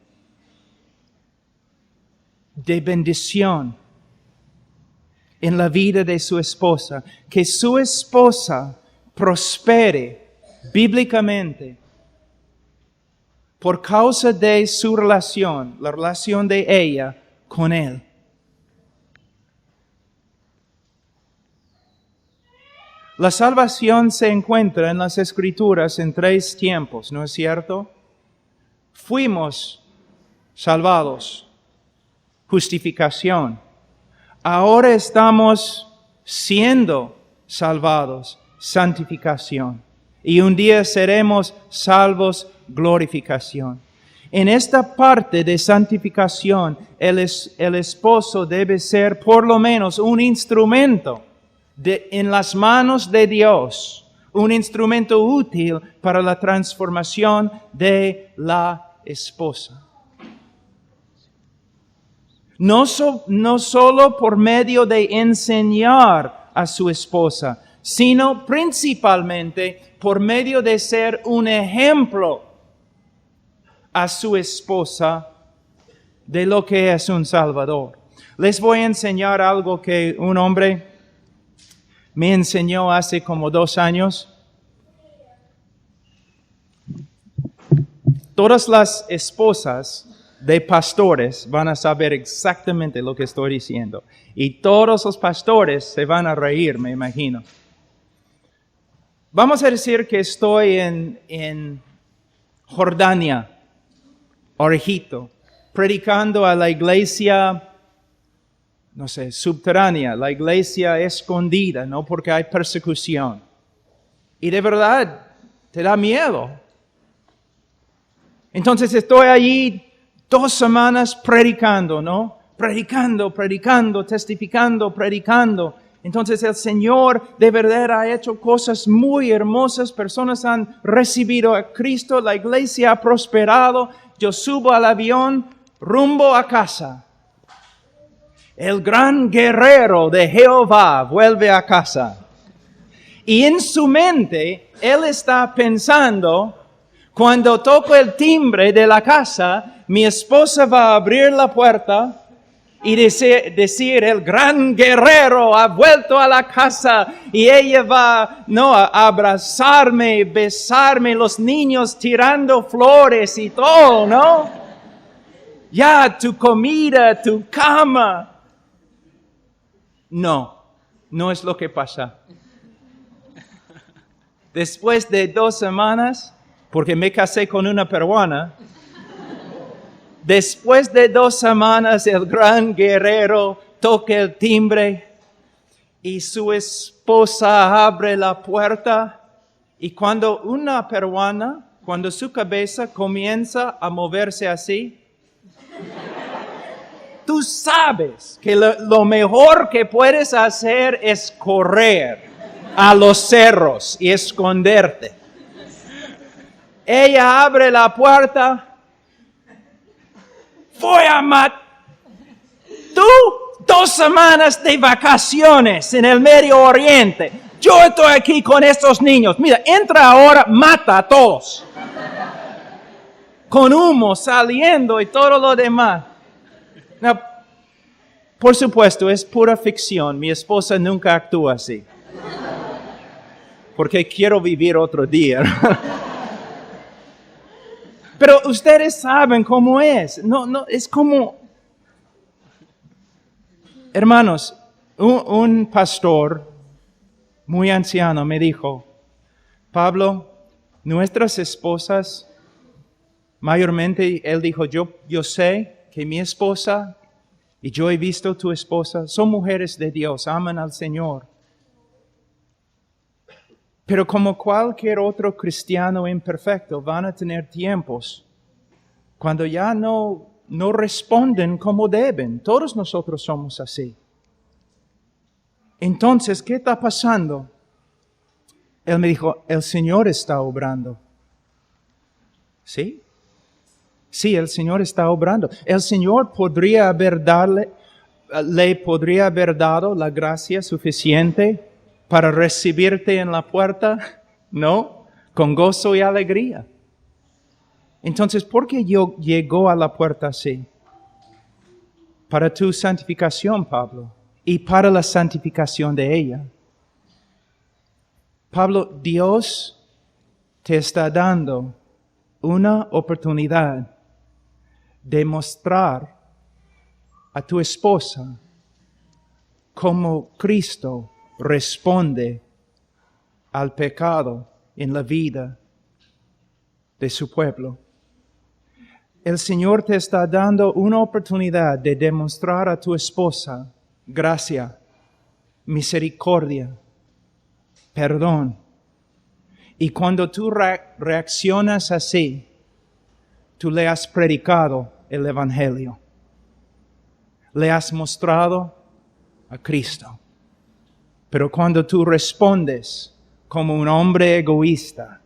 de bendición en la vida de su esposa, que su esposa prospere bíblicamente por causa de su relación, la relación de ella con él. La salvación se encuentra en las Escrituras en 3 tiempos, ¿no es cierto? Fuimos salvados, justificación. Ahora estamos siendo salvados, santificación. Y un día seremos salvos, glorificación. En esta parte de santificación, el esposo debe ser por lo menos un instrumento en las manos de Dios, un instrumento útil para la transformación de la esposa. No solo por medio de enseñar a su esposa, sino principalmente por medio de ser un ejemplo a su esposa de lo que es un Salvador. Les voy a enseñar algo que un hombre me enseñó hace como 2 años. Todas las esposas de pastores van a saber exactamente lo que estoy diciendo. Y todos los pastores se van a reír, me imagino. Vamos a decir que estoy en Jordania, o Egipto, predicando a la iglesia, no sé, subterránea, la iglesia escondida, ¿no? Porque hay persecución. Y de verdad, te da miedo. Entonces estoy allí 2 semanas predicando, ¿no? Predicando, testificando, predicando. Entonces el Señor de verdad ha hecho cosas muy hermosas. Personas han recibido a Cristo, la iglesia ha prosperado. Yo subo al avión, rumbo a casa. El gran guerrero de Jehová vuelve a casa. Y en su mente, él está pensando, cuando toco el timbre de la casa, mi esposa va a abrir la puerta y decir, el gran guerrero ha vuelto a la casa, y ella va, a abrazarme, besarme, los niños tirando flores y todo, ¿no? Ya, tu comida, tu cama. No es lo que pasa. Después de 2 semanas, porque me casé con una peruana, después de 2 semanas el gran guerrero toca el timbre y su esposa abre la puerta, y cuando una peruana, cuando su cabeza comienza a moverse así, tú sabes que lo mejor que puedes hacer es correr a los cerros y esconderte. Ella abre la puerta. Voy a matar. Tú, 2 semanas de vacaciones en el Medio Oriente. Yo estoy aquí con estos niños. Mira, entra ahora, mata a todos. Con humo saliendo y todo lo demás. No, por supuesto, es pura ficción. Mi esposa nunca actúa así. Porque quiero vivir otro día. Pero ustedes saben cómo es. No, es como... Hermanos, un pastor muy anciano me dijo, Pablo, nuestras esposas, mayormente, él dijo, yo sé que mi esposa, y yo he visto tu esposa, son mujeres de Dios, aman al Señor. Pero como cualquier otro cristiano imperfecto, van a tener tiempos cuando ya no responden como deben. Todos nosotros somos así. Entonces, ¿qué está pasando? Él me dijo, el Señor está obrando. ¿Sí? Sí, el Señor está obrando. El Señor podría haber le podría haber dado la gracia suficiente para recibirte en la puerta? No, con gozo y alegría. Entonces, ¿por qué llegó a la puerta así? Para tu santificación, Pablo, y para la santificación de ella. Pablo, Dios te está dando una oportunidad de mostrar a tu esposa cómo Cristo responde al pecado en la vida de su pueblo. El Señor te está dando una oportunidad de demostrar a tu esposa gracia, misericordia, perdón. Y cuando tú reaccionas así, tú le has predicado el Evangelio. Le has mostrado a Cristo. Pero cuando tú respondes como un hombre egoísta,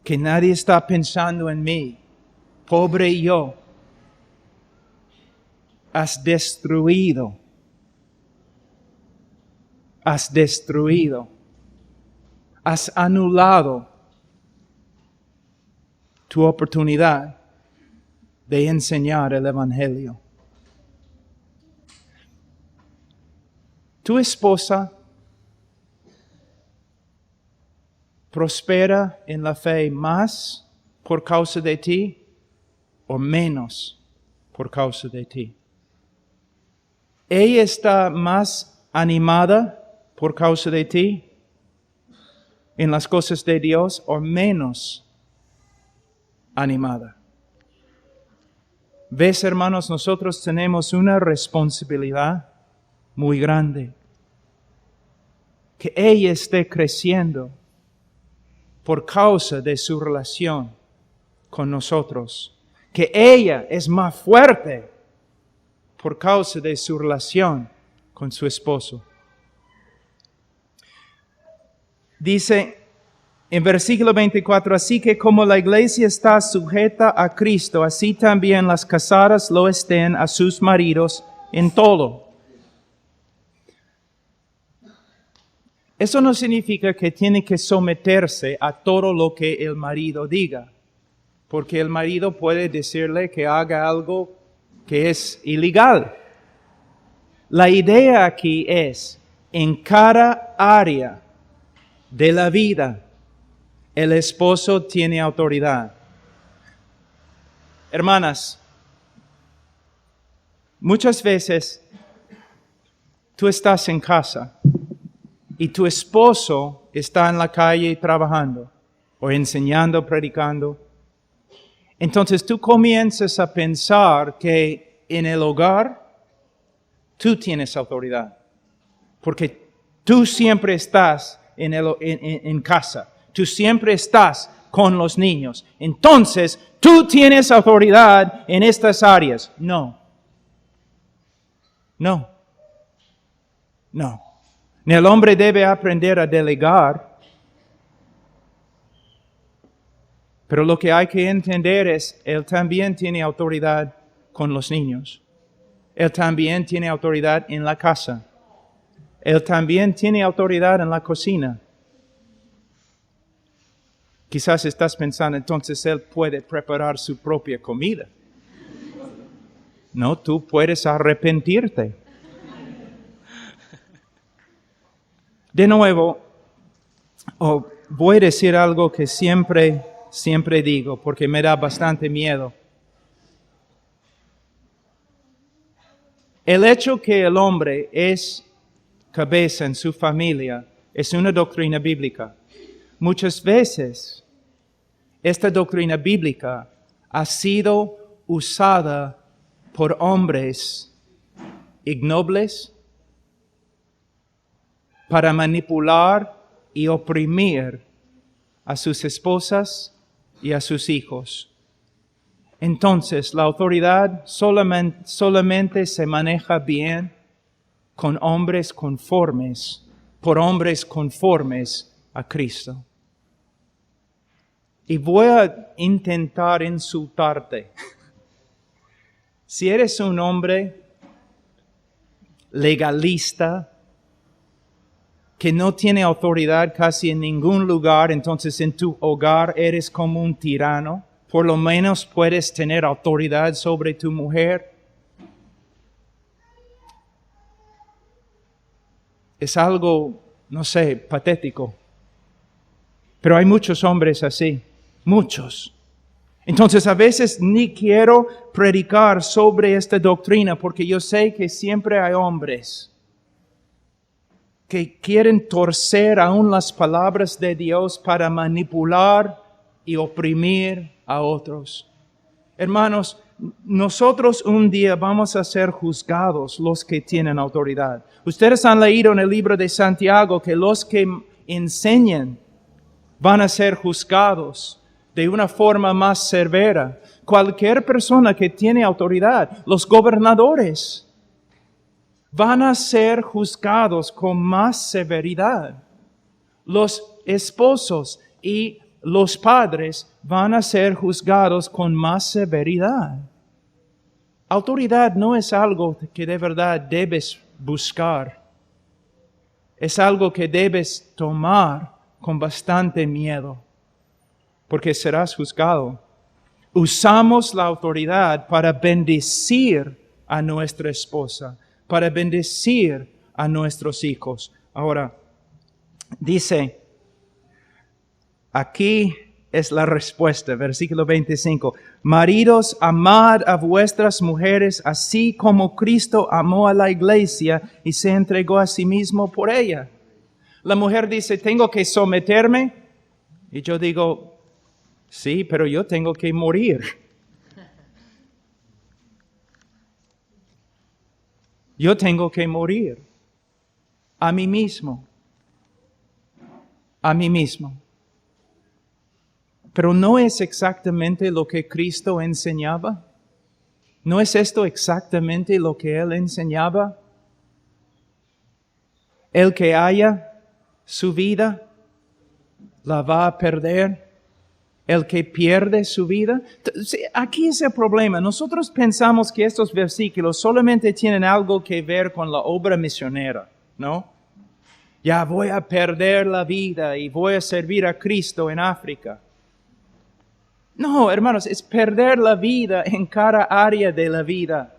que nadie está pensando en mí, pobre yo, has destruido, has anulado tu oportunidad de enseñar el Evangelio. Tu esposa prospera en la fe más por causa de ti o menos por causa de ti. Ella está más animada por causa de ti en las cosas de Dios o menos animada. ¿Ves, hermanos? Nosotros tenemos una responsabilidad muy grande. Que ella esté creciendo por causa de su relación con nosotros. Que ella es más fuerte por causa de su relación con su esposo. Dice en versículo 24, así que como la iglesia está sujeta a Cristo, así también las casadas lo estén a sus maridos en todo. Eso no significa que tiene que someterse a todo lo que el marido diga, porque el marido puede decirle que haga algo que es ilegal. La idea aquí es, en cada área de la vida, el esposo tiene autoridad. Hermanas, muchas veces tú estás en casa y tu esposo está en la calle trabajando o enseñando, predicando. Entonces tú comienzas a pensar que en el hogar tú tienes autoridad, porque tú siempre estás en casa, tú siempre estás con los niños. Entonces tú tienes autoridad en estas áreas. No. El hombre debe aprender a delegar, pero lo que hay que entender es, él también tiene autoridad con los niños. Él también tiene autoridad en la casa. Él también tiene autoridad en la cocina. Quizás estás pensando, entonces él puede preparar su propia comida. No, tú puedes arrepentirte. De nuevo, voy a decir algo que siempre digo, porque me da bastante miedo. El hecho que el hombre es cabeza en su familia es una doctrina bíblica. Muchas veces, esta doctrina bíblica ha sido usada por hombres ignobles para manipular y oprimir a sus esposas y a sus hijos. Entonces, la autoridad solamente se maneja bien con hombres conformes, por hombres conformes a Cristo. Y voy a intentar insultarte. Si eres un hombre legalista, que no tiene autoridad casi en ningún lugar, entonces en tu hogar eres como un tirano. Por lo menos puedes tener autoridad sobre tu mujer. Es algo, no sé, patético. Pero hay muchos hombres así, muchos. Entonces a veces ni quiero predicar sobre esta doctrina porque yo sé que siempre hay hombres que quieren torcer aún las palabras de Dios para manipular y oprimir a otros. Hermanos, nosotros un día vamos a ser juzgados los que tienen autoridad. Ustedes han leído en el libro de Santiago que los que enseñan van a ser juzgados de una forma más severa. Cualquier persona que tiene autoridad, los gobernadores, van a ser juzgados con más severidad. Los esposos y los padres van a ser juzgados con más severidad. Autoridad no es algo que de verdad debes buscar. Es algo que debes tomar con bastante miedo, porque serás juzgado. Usamos la autoridad para bendecir a nuestra esposa, para bendecir a nuestros hijos. Ahora, dice, aquí es la respuesta, versículo 25. Maridos, amad a vuestras mujeres, así como Cristo amó a la iglesia y se entregó a sí mismo por ella. La mujer dice, tengo que someterme. Y yo digo, sí, pero yo tengo que morir. Yo tengo que morir a mí mismo. A mí mismo. Pero no es exactamente lo que Cristo enseñaba. ¿No es esto exactamente lo que Él enseñaba? El que haya su vida, la va a perder. El que pierde su vida. Aquí es el problema. Nosotros pensamos que estos versículos solamente tienen algo que ver con la obra misionera, ¿no? Ya voy a perder la vida y voy a servir a Cristo en África. No, hermanos, es perder la vida en cada área de la vida.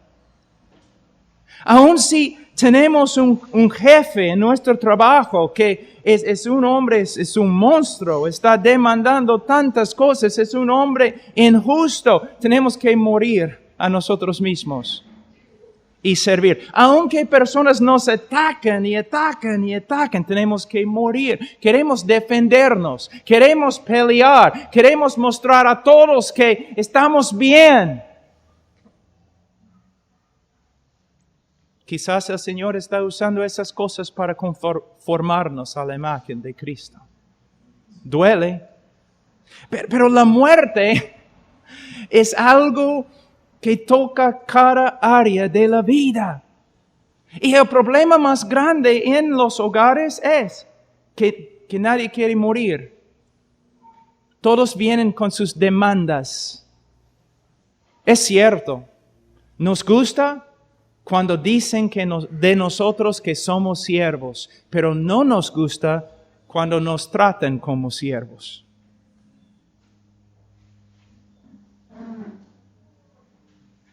Aun si tenemos un jefe en nuestro trabajo que es un hombre, es un monstruo, está demandando tantas cosas, es un hombre injusto, tenemos que morir a nosotros mismos y servir. Aunque personas nos atacan y atacan y atacan, tenemos que morir. Queremos defendernos, queremos pelear, queremos mostrar a todos que estamos bien. Quizás el Señor está usando esas cosas para conformarnos a la imagen de Cristo. Duele. Pero la muerte es algo que toca cada área de la vida. Y el problema más grande en los hogares es que nadie quiere morir. Todos vienen con sus demandas. Es cierto, nos gusta cuando dicen de nosotros que somos siervos, pero no nos gusta cuando nos tratan como siervos.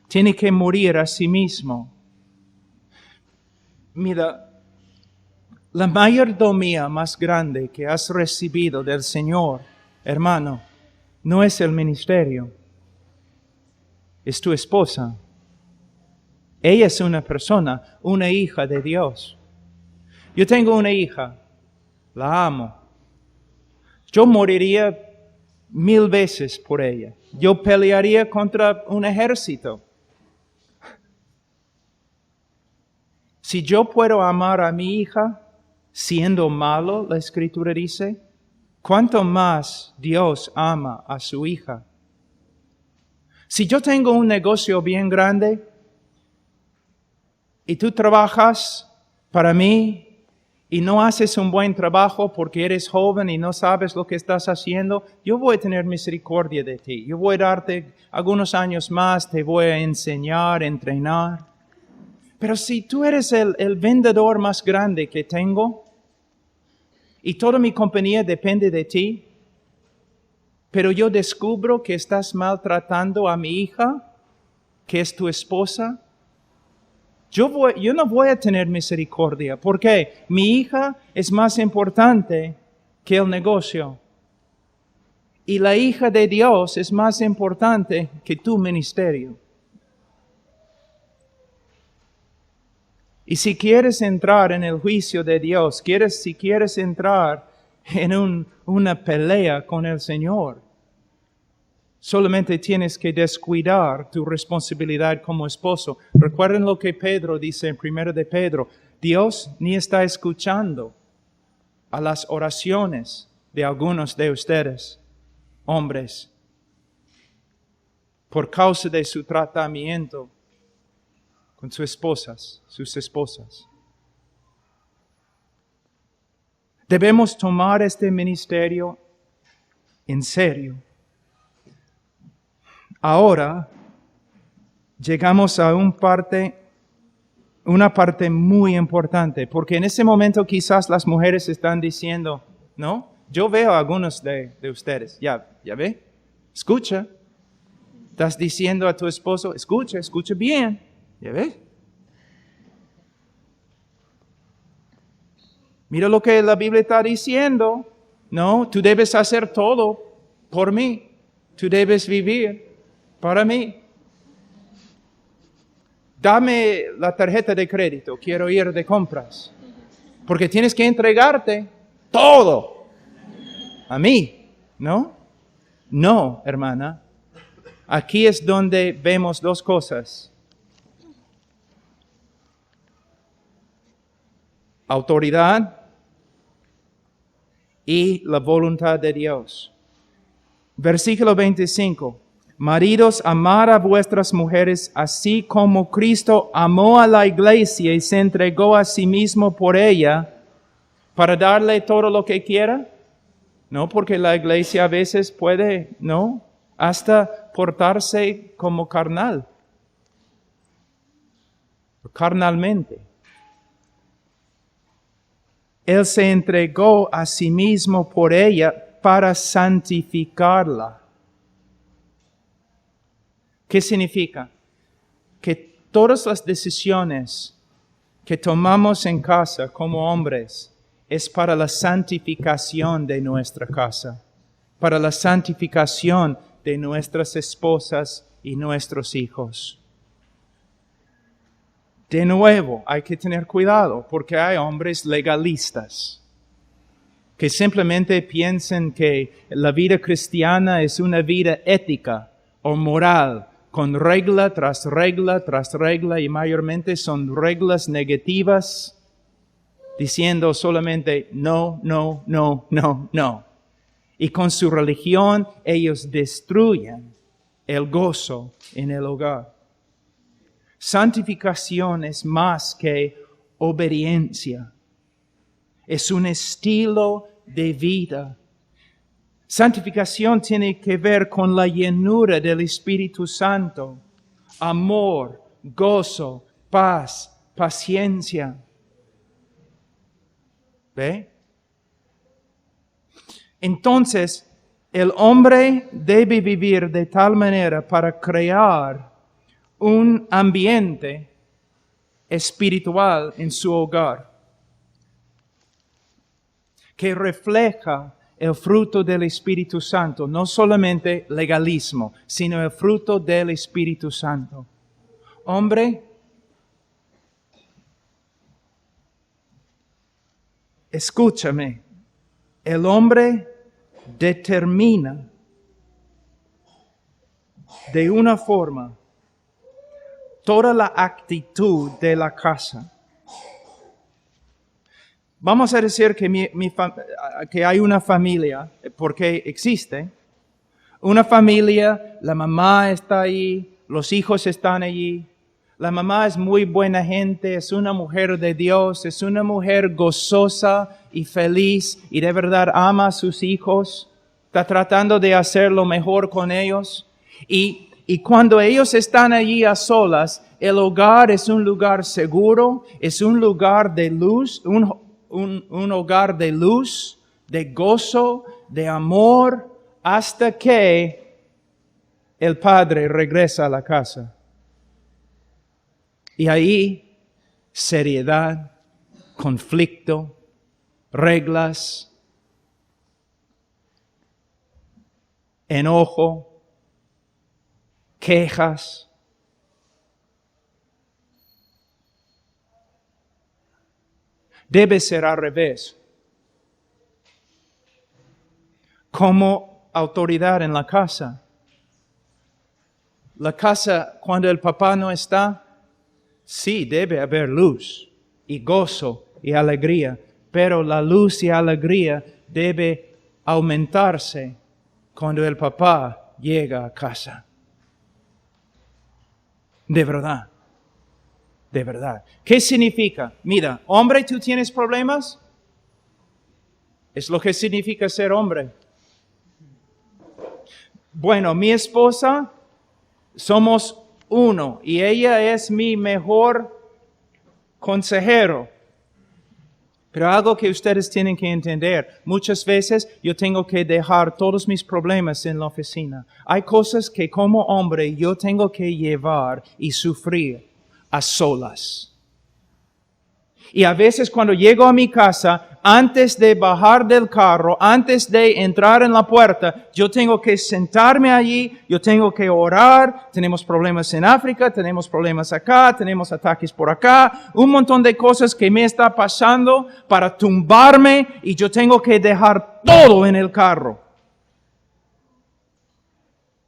Tiene que morir a sí mismo. Mira, la mayordomía más grande que has recibido del Señor, hermano, no es el ministerio, es tu esposa. Ella es una persona, una hija de Dios. Yo tengo una hija, la amo. Yo moriría 1000 veces por ella. Yo pelearía contra un ejército. Si yo puedo amar a mi hija siendo malo, la Escritura dice, ¿cuánto más Dios ama a su hija? Si yo tengo un negocio bien grande, y tú trabajas para mí y no haces un buen trabajo porque eres joven y no sabes lo que estás haciendo, yo voy a tener misericordia de ti. Yo voy a darte algunos años más, te voy a enseñar, entrenar. Pero si tú eres el vendedor más grande que tengo y toda mi compañía depende de ti, pero yo descubro que estás maltratando a mi hija, que es tu esposa, yo no voy a tener misericordia, porque mi hija es más importante que el negocio. Y la hija de Dios es más importante que tu ministerio. Y si quieres entrar en el juicio de Dios, si quieres entrar en una pelea con el Señor, solamente tienes que descuidar tu responsabilidad como esposo. Recuerden lo que Pedro dice en 1 de Pedro. Dios ni está escuchando a las oraciones de algunos de ustedes, hombres, por causa de su tratamiento con sus esposas. Debemos tomar este ministerio en serio. Ahora llegamos a una parte muy importante, porque en ese momento quizás las mujeres están diciendo, ¿no? Yo veo a algunos de ustedes, ya ve, escucha. Estás diciendo a tu esposo, escucha bien, ya ve. Mira lo que la Biblia está diciendo. No, tú debes hacer todo por mí. Tú debes vivir para mí. Dame la tarjeta de crédito, quiero ir de compras. Porque tienes que entregarte todo a mí, ¿no? No, hermana. Aquí es donde vemos dos cosas. Autoridad y la voluntad de Dios. Versículo 25. Maridos, amad a vuestras mujeres, así como Cristo amó a la iglesia y se entregó a sí mismo por ella, para darle todo lo que quiera. No, porque la iglesia a veces puede, ¿no? Hasta portarse como carnalmente. Él se entregó a sí mismo por ella para santificarla. ¿Qué significa? Que todas las decisiones que tomamos en casa como hombres es para la santificación de nuestra casa, para la santificación de nuestras esposas y nuestros hijos. De nuevo, hay que tener cuidado porque hay hombres legalistas que simplemente piensan que la vida cristiana es una vida ética o moral, con regla tras regla tras regla, y mayormente son reglas negativas, diciendo solamente no, no, no, no, no. Y con su religión ellos destruyen el gozo en el hogar. Santificación es más que obediencia. Es un estilo de vida. Santificación tiene que ver con la llenura del Espíritu Santo, amor, gozo, paz, paciencia. ¿Ve? Entonces, el hombre debe vivir de tal manera para crear un ambiente espiritual en su hogar que refleja el fruto del Espíritu Santo, no solamente legalismo, sino el fruto del Espíritu Santo. Hombre, escúchame, el hombre determina de una forma toda la actitud de la casa. Vamos a decir que hay una familia, porque existe, una familia, la mamá está ahí, los hijos están allí, la mamá es muy buena gente, es una mujer de Dios, es una mujer gozosa y feliz y de verdad ama a sus hijos, está tratando de hacer lo mejor con ellos y cuando ellos están allí a solas, el hogar es un lugar seguro, es un lugar de luz, un hogar de luz, de gozo, de amor, hasta que el padre regresa a la casa. Y ahí, seriedad, conflicto, reglas, enojo, quejas. Debe ser al revés. Como autoridad en la casa. La casa, cuando el papá no está, sí, debe haber luz y gozo y alegría, pero la luz y alegría debe aumentarse cuando el papá llega a casa. De verdad. De verdad. ¿Qué significa? Mira, hombre, ¿tú tienes problemas? Es lo que significa ser hombre. Bueno, mi esposa, somos uno y ella es mi mejor consejero. Pero algo que ustedes tienen que entender, muchas veces yo tengo que dejar todos mis problemas en la oficina. Hay cosas que como hombre yo tengo que llevar y sufrir a solas. Y a veces cuando llego a mi casa, antes de bajar del carro, antes de entrar en la puerta, yo tengo que sentarme allí, yo tengo que orar. Tenemos problemas en África, tenemos problemas acá, tenemos ataques por acá, un montón de cosas que me está pasando para tumbarme y yo tengo que dejar todo en el carro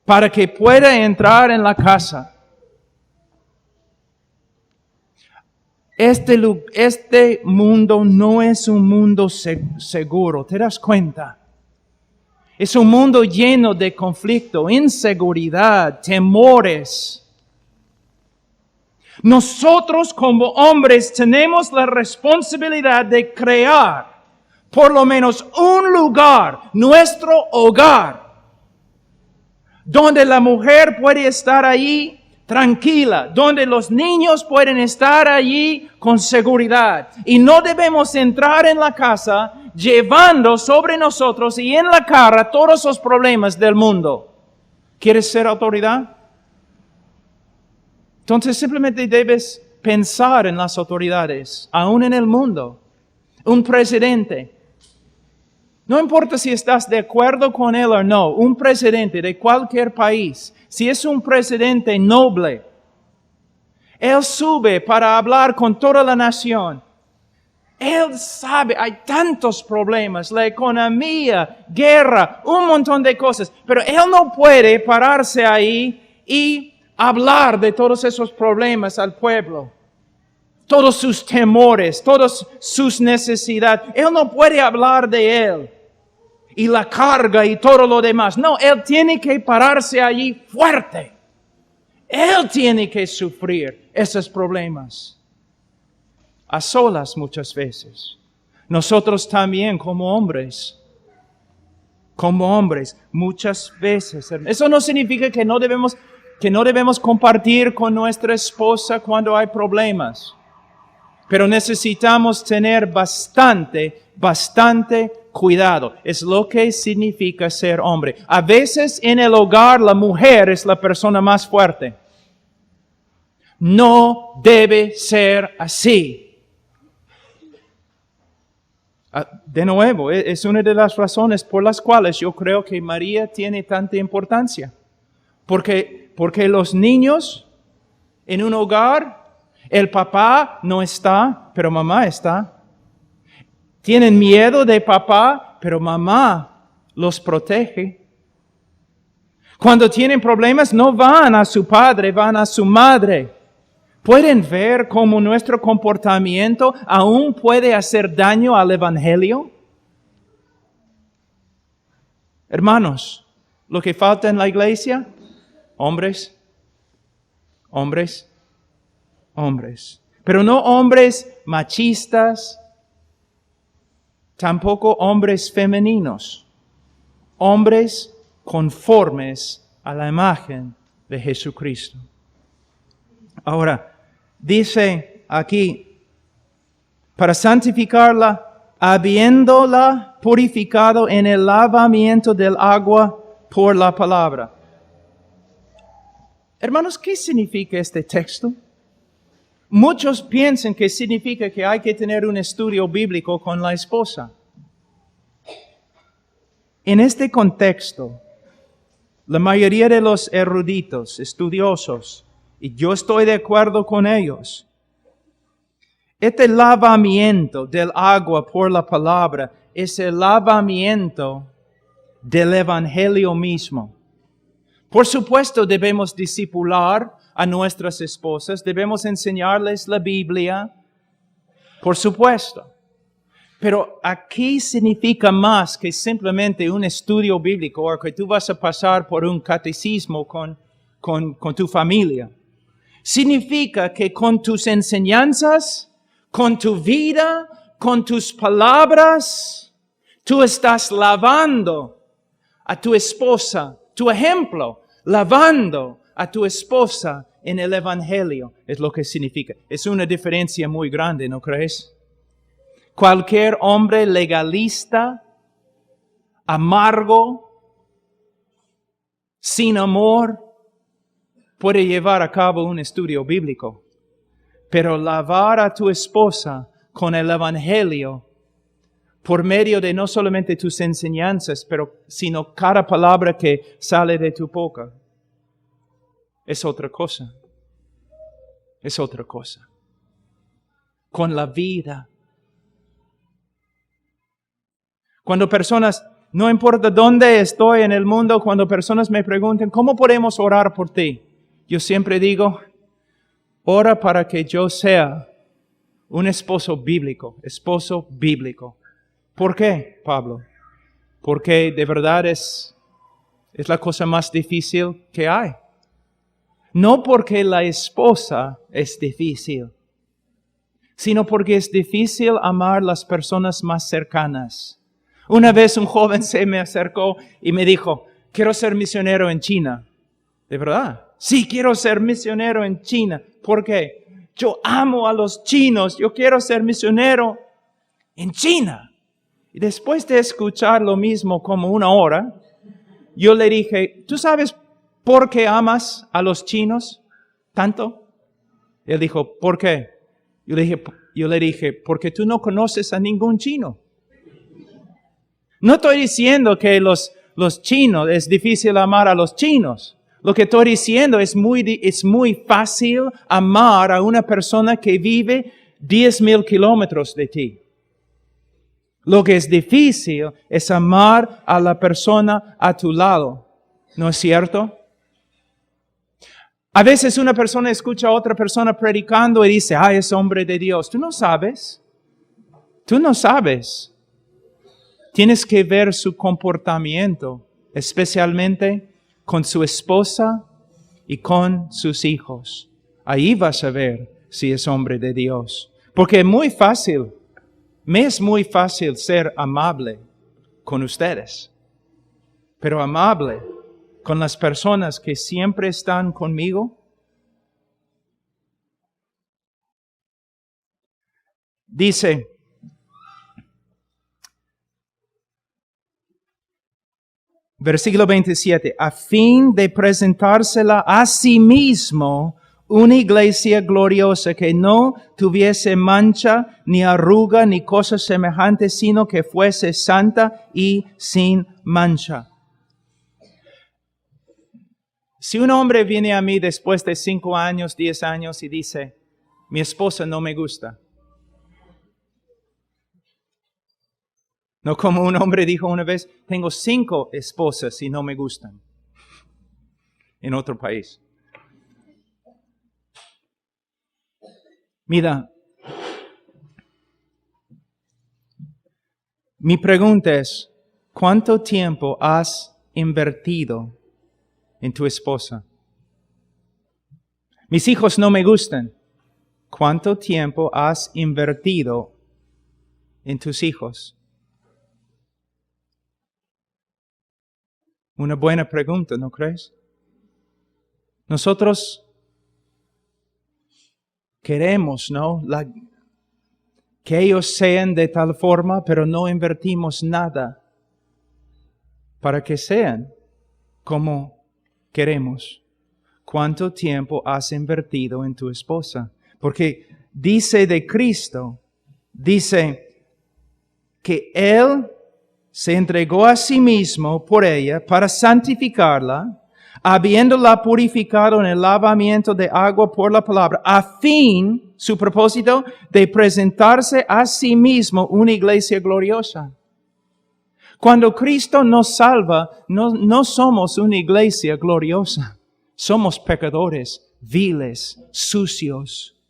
para que pueda entrar en la casa. Este mundo no es un mundo seguro, ¿te das cuenta? Es un mundo lleno de conflicto, inseguridad, temores. Nosotros como hombres tenemos la responsabilidad de crear por lo menos un lugar, nuestro hogar, donde la mujer puede estar allí tranquila, donde los niños pueden estar allí con seguridad. Y no debemos entrar en la casa llevando sobre nosotros y en la cara todos los problemas del mundo. ¿Quieres ser autoridad? Entonces simplemente debes pensar en las autoridades, aún en el mundo. Un presidente. No importa si estás de acuerdo con él o no, un presidente de cualquier país, si es un presidente noble, él sube para hablar con toda la nación. Él sabe, hay tantos problemas, la economía, guerra, un montón de cosas, pero él no puede pararse ahí y hablar de todos esos problemas al pueblo. Todos sus temores, todas sus necesidades. Él no puede hablar de él. Y la carga y todo lo demás. No, él tiene que pararse allí fuerte. Él tiene que sufrir esos problemas. A solas muchas veces. Nosotros también como hombres. Muchas veces. Eso no significa que no debemos compartir con nuestra esposa cuando hay problemas. Pero necesitamos tener bastante cuidado. Es lo que significa ser hombre. A veces en el hogar la mujer es la persona más fuerte. No debe ser así. De nuevo, es una de las razones por las cuales yo creo que María tiene tanta importancia. Porque los niños en un hogar, el papá no está, pero mamá está. Tienen miedo de papá, pero mamá los protege. Cuando tienen problemas, no van a su padre, van a su madre. ¿Pueden ver cómo nuestro comportamiento aún puede hacer daño al Evangelio? Hermanos, lo que falta en la iglesia, hombres. Pero no hombres machistas, tampoco hombres femeninos. Hombres conformes a la imagen de Jesucristo. Ahora, dice aquí, para santificarla, habiéndola purificado en el lavamiento del agua por la palabra. Hermanos, ¿qué significa este texto? Muchos piensan que significa que hay que tener un estudio bíblico con la esposa. En este contexto, la mayoría de los eruditos, estudiosos, y yo estoy de acuerdo con ellos, este lavamiento del agua por la palabra es el lavamiento del Evangelio mismo. Por supuesto, debemos discipular a nuestras esposas, debemos enseñarles la Biblia, por supuesto. Pero aquí significa más que simplemente un estudio bíblico o que tú vas a pasar por un catecismo con tu familia. Significa que con tus enseñanzas, con tu vida, con tus palabras, tú estás lavando a tu esposa, tu ejemplo, lavando a tu esposa en el Evangelio. Es lo que significa. Es una diferencia muy grande, ¿no crees? Cualquier hombre legalista, amargo, sin amor, puede llevar a cabo un estudio bíblico. Pero lavar a tu esposa con el Evangelio, por medio de no solamente tus enseñanzas, sino cada palabra que sale de tu boca, es otra cosa. Es otra cosa. Con la vida. Cuando personas, no importa dónde estoy en el mundo, cuando personas me preguntan, ¿cómo podemos orar por ti? Yo siempre digo, ora para que yo sea un esposo bíblico. ¿Por qué, Pablo? Porque de verdad es la cosa más difícil que hay. No porque la esposa es difícil, sino porque es difícil amar las personas más cercanas. Una vez un joven se me acercó y me dijo, quiero ser misionero en China. ¿De verdad? Sí, quiero ser misionero en China. ¿Por qué? Yo amo a los chinos. Yo quiero ser misionero en China. Y después de escuchar lo mismo como una hora, yo le dije, ¿tú sabes por qué amas a los chinos tanto? Él dijo, ¿por qué? Yo le dije, porque tú no conoces a ningún chino. No estoy diciendo que los chinos, es difícil amar a los chinos. Lo que estoy diciendo es muy fácil amar a una persona que vive 10,000 kilómetros de ti. Lo que es difícil es amar a la persona a tu lado. ¿No es cierto? A veces una persona escucha a otra persona predicando y dice, es hombre de Dios. Tú no sabes. Tú no sabes. Tienes que ver su comportamiento, especialmente con su esposa y con sus hijos. Ahí vas a ver si es hombre de Dios. Porque me es muy fácil ser amable con ustedes, pero amable con las personas que siempre están conmigo. Dice, versículo 27, a fin de presentársela a sí mismo una iglesia gloriosa que no tuviese mancha, ni arruga, ni cosa semejante, sino que fuese santa y sin mancha. Si un hombre viene a mí después de 5 años, 10 años y dice, mi esposa no me gusta. No como un hombre dijo una vez, tengo 5 esposas y no me gustan. En otro país. Mira, mi pregunta es, ¿cuánto tiempo has invertido en tu esposa? Mis hijos no me gustan. ¿Cuánto tiempo has invertido en tus hijos? Una buena pregunta, ¿no crees? Nosotros queremos, ¿no? Que ellos sean de tal forma, pero no invertimos nada para que sean como queremos. ¿Cuánto tiempo has invertido en tu esposa? Porque dice de Cristo, dice que Él se entregó a sí mismo por ella para santificarla, habiéndola purificado en el lavamiento de agua por la palabra, a fin, su propósito, de presentarse a sí mismo una iglesia gloriosa. Cuando Cristo nos salva, no somos una iglesia gloriosa. Somos pecadores, viles, sucios.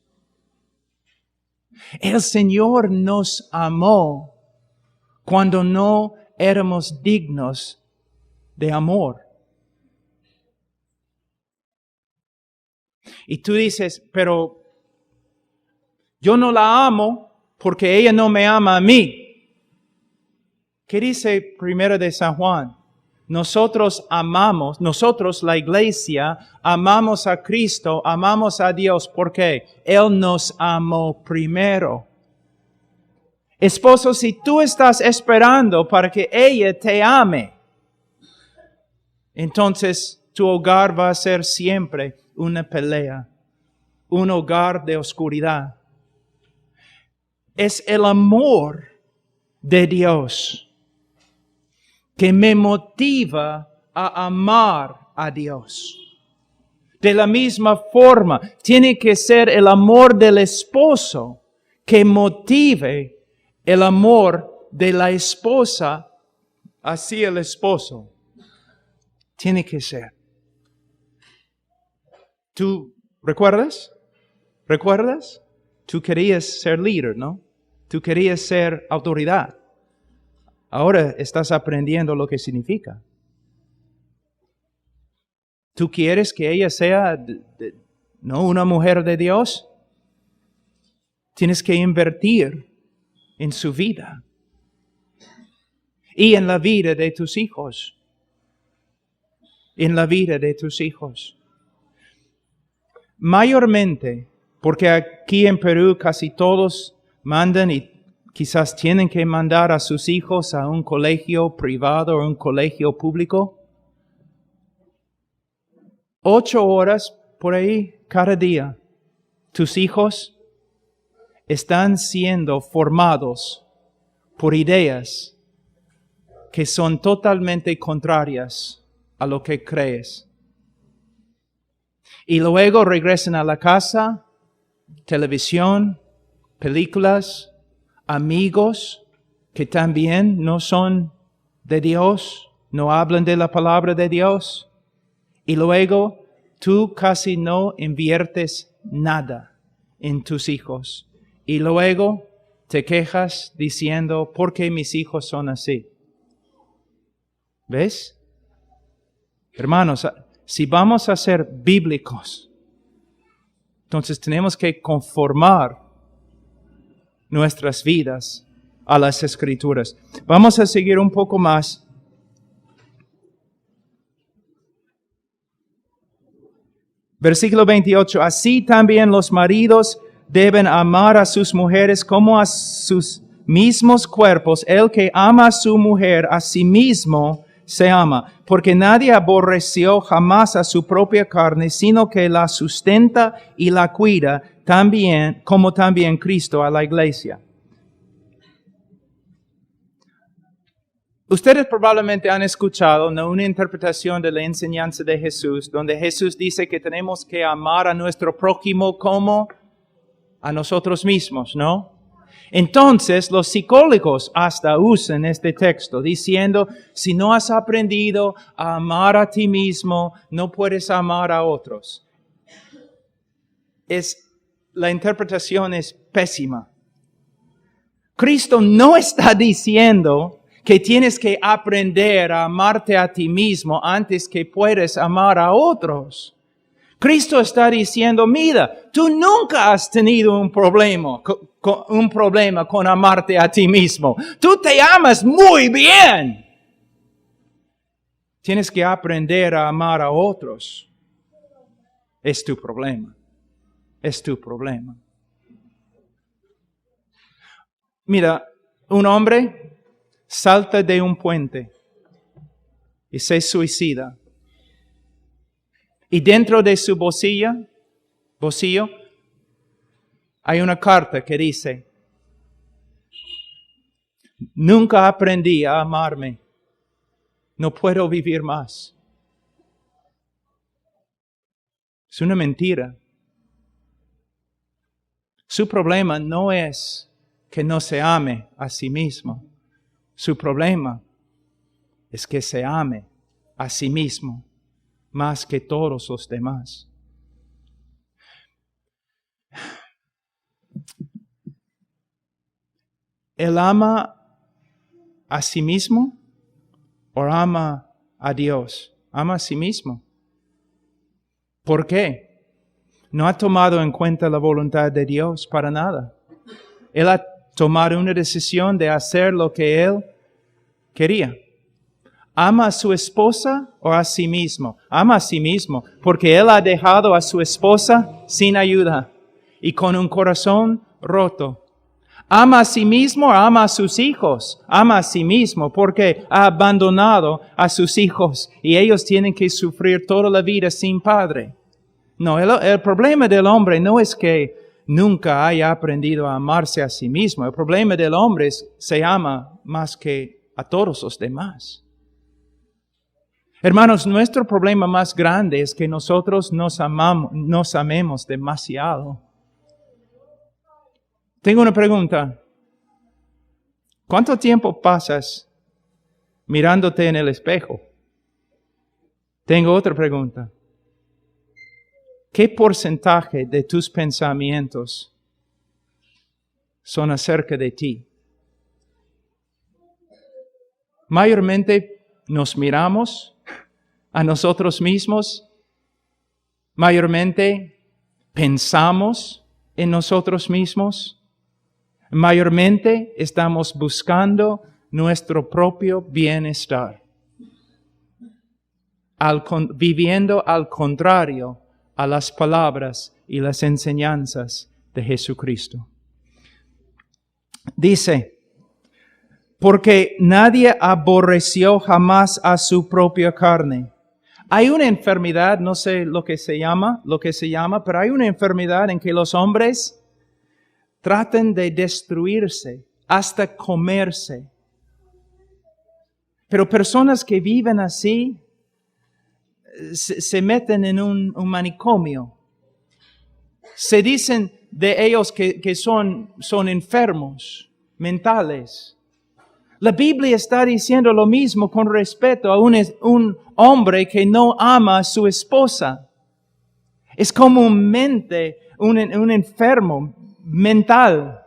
El Señor nos amó cuando no éramos dignos de amor. Y tú dices, pero yo no la amo porque ella no me ama a mí. ¿Qué dice 1 de San Juan? Nosotros la iglesia, amamos a Cristo, amamos a Dios porque Él nos amó primero. Esposo, si tú estás esperando para que ella te ame, entonces tu hogar va a ser siempre una pelea, un hogar de oscuridad. Es el amor de Dios que me motiva a amar a Dios. De la misma forma, tiene que ser el amor del esposo que motive el amor de la esposa hacia el esposo. Tiene que ser. ¿Tú recuerdas? ¿Recuerdas? Tú querías ser líder, ¿no? Tú querías ser autoridad. Ahora estás aprendiendo lo que significa. ¿Tú quieres que ella sea no una mujer de Dios? Tienes que invertir en su vida y en la vida de tus hijos. En la vida de tus hijos. Mayormente, porque aquí en Perú casi todos mandan y quizás tienen que mandar a sus hijos a un colegio privado o un colegio público. 8 horas por ahí cada día. Tus hijos están siendo formados por ideas que son totalmente contrarias a lo que crees. Y luego regresan a la casa, televisión, películas, amigos que también no son de Dios, no hablan de la palabra de Dios. Y luego tú casi no inviertes nada en tus hijos. Y luego te quejas diciendo, ¿por qué mis hijos son así? ¿Ves? Hermanos, si vamos a ser bíblicos, entonces tenemos que conformar nuestras vidas a las Escrituras. Vamos a seguir un poco más. Versículo 28. Así también los maridos deben amar a sus mujeres como a sus mismos cuerpos. El que ama a su mujer, a sí mismo se ama. Porque nadie aborreció jamás a su propia carne, sino que la sustenta y la cuida, también, como también Cristo a la iglesia. Ustedes probablemente han escuchado una interpretación de la enseñanza de Jesús, donde Jesús dice que tenemos que amar a nuestro prójimo como a nosotros mismos, ¿no? Entonces, los psicólogos hasta usan este texto diciendo, si no has aprendido a amar a ti mismo, no puedes amar a otros. La interpretación es pésima. Cristo no está diciendo que tienes que aprender a amarte a ti mismo antes que puedes amar a otros. Cristo está diciendo, mira, tú nunca has tenido un problema con amarte a ti mismo. Tú te amas muy bien. Tienes que aprender a amar a otros. Es tu problema. Es tu problema. Mira, un hombre salta de un puente y se suicida. Y dentro de su bolsillo, hay una carta que dice: nunca aprendí a amarme. No puedo vivir más. Es una mentira. Su problema no es que no se ame a sí mismo. Su problema es que se ame a sí mismo más que todos los demás. ¿Él ama a sí mismo o ama a Dios? Ama a sí mismo. ¿Por qué? No ha tomado en cuenta la voluntad de Dios para nada. Él ha tomado una decisión de hacer lo que él quería. ¿Ama a su esposa o a sí mismo? Ama a sí mismo, porque él ha dejado a su esposa sin ayuda y con un corazón roto. ¿Ama a sí mismo o ama a sus hijos? Ama a sí mismo porque ha abandonado a sus hijos y ellos tienen que sufrir toda la vida sin padre. No, el problema del hombre no es que nunca haya aprendido a amarse a sí mismo. El problema del hombre es que se ama más que a todos los demás. Hermanos, nuestro problema más grande es que nosotros nos amemos demasiado. Tengo una pregunta. ¿Cuánto tiempo pasas mirándote en el espejo? Tengo otra pregunta. ¿Qué porcentaje de tus pensamientos son acerca de ti? Mayormente nos miramos a nosotros mismos. Mayormente pensamos en nosotros mismos. Mayormente estamos buscando nuestro propio bienestar, viviendo al contrario a las palabras y las enseñanzas de Jesucristo. Dice, porque nadie aborreció jamás a su propia carne. Hay una enfermedad, no sé lo que se llama, pero hay una enfermedad en que los hombres tratan de destruirse, hasta comerse. Pero personas que viven así se meten en un manicomio. Se dicen de ellos que son enfermos mentales. La Biblia está diciendo lo mismo con respecto a un hombre que no ama a su esposa. Es comúnmente un enfermo mental,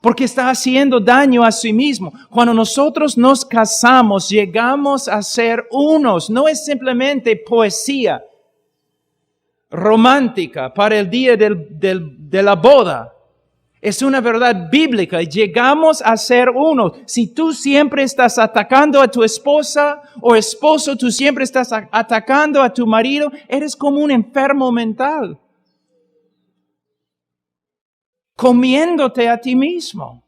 porque está haciendo daño a sí mismo. Cuando nosotros nos casamos, llegamos a ser unos. No es simplemente poesía romántica para el día de la boda. Es una verdad bíblica. Llegamos a ser unos. Si tú siempre estás atacando a tu esposa o esposo, tú siempre estás atacando a tu marido, eres como un enfermo mental, comiéndote a ti mismo.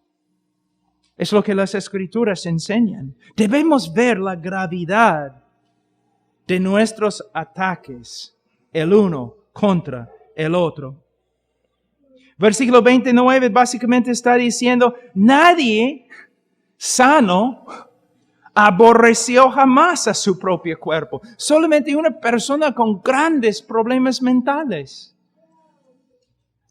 Es lo que las Escrituras enseñan. Debemos ver la gravedad de nuestros ataques, el uno contra el otro. Versículo 29 básicamente está diciendo, nadie sano aborreció jamás a su propio cuerpo. Solamente una persona con grandes problemas mentales.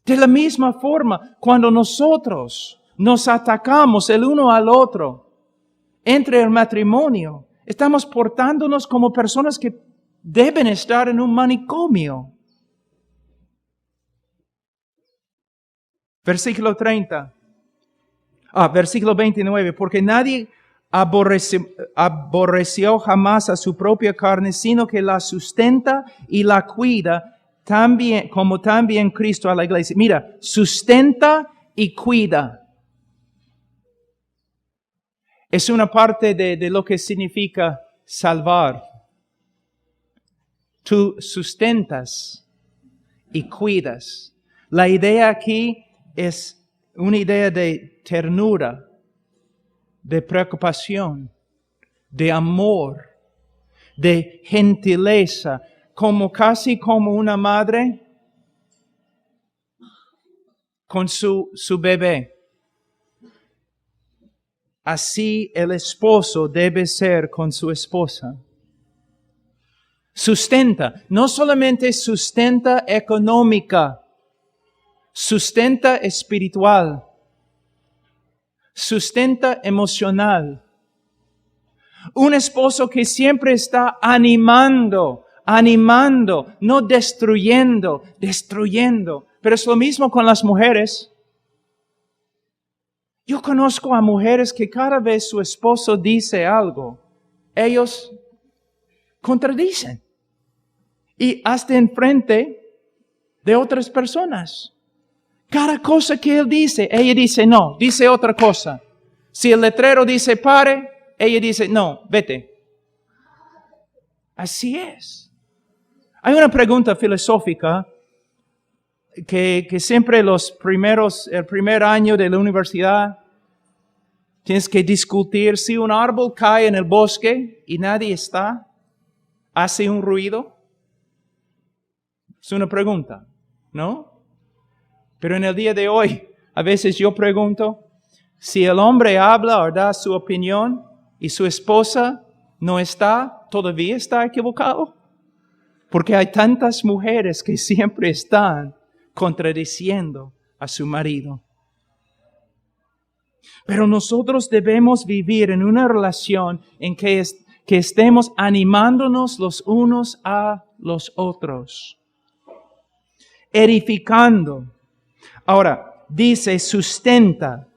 De la misma forma, cuando nosotros nos atacamos el uno al otro entre el matrimonio, estamos portándonos como personas que deben estar en un manicomio. Versículo 29, porque nadie aborreció jamás a su propia carne, sino que la sustenta y la cuida, también, como también Cristo a la iglesia. Mira, sustenta y cuida. Es una parte de lo que significa salvar. Tú sustentas y cuidas. La idea aquí es una idea de ternura, de preocupación, de amor, de gentileza, casi como una madre con su bebé. Así el esposo debe ser con su esposa. Sustenta, no solamente sustenta económica, sustenta espiritual, sustenta emocional. Un esposo que siempre está animando, no destruyendo. Pero es lo mismo con las mujeres. Yo conozco a mujeres que cada vez su esposo dice algo, ellos contradicen. Y hasta enfrente de otras personas. Cada cosa que él dice, ella dice no, dice otra cosa. Si el letrero dice pare, ella dice no, vete. Así es. Hay una pregunta filosófica que siempre el primer año de la universidad, tienes que discutir si un árbol cae en el bosque y nadie está, ¿hace un ruido? Es una pregunta, ¿no? Pero en el día de hoy, a veces yo pregunto, si el hombre habla o da su opinión y su esposa no está, ¿todavía está equivocado? Porque hay tantas mujeres que siempre están contradiciendo a su marido. Pero nosotros debemos vivir en una relación en que estemos animándonos los unos a los otros, edificando. Ahora, dice sustenta.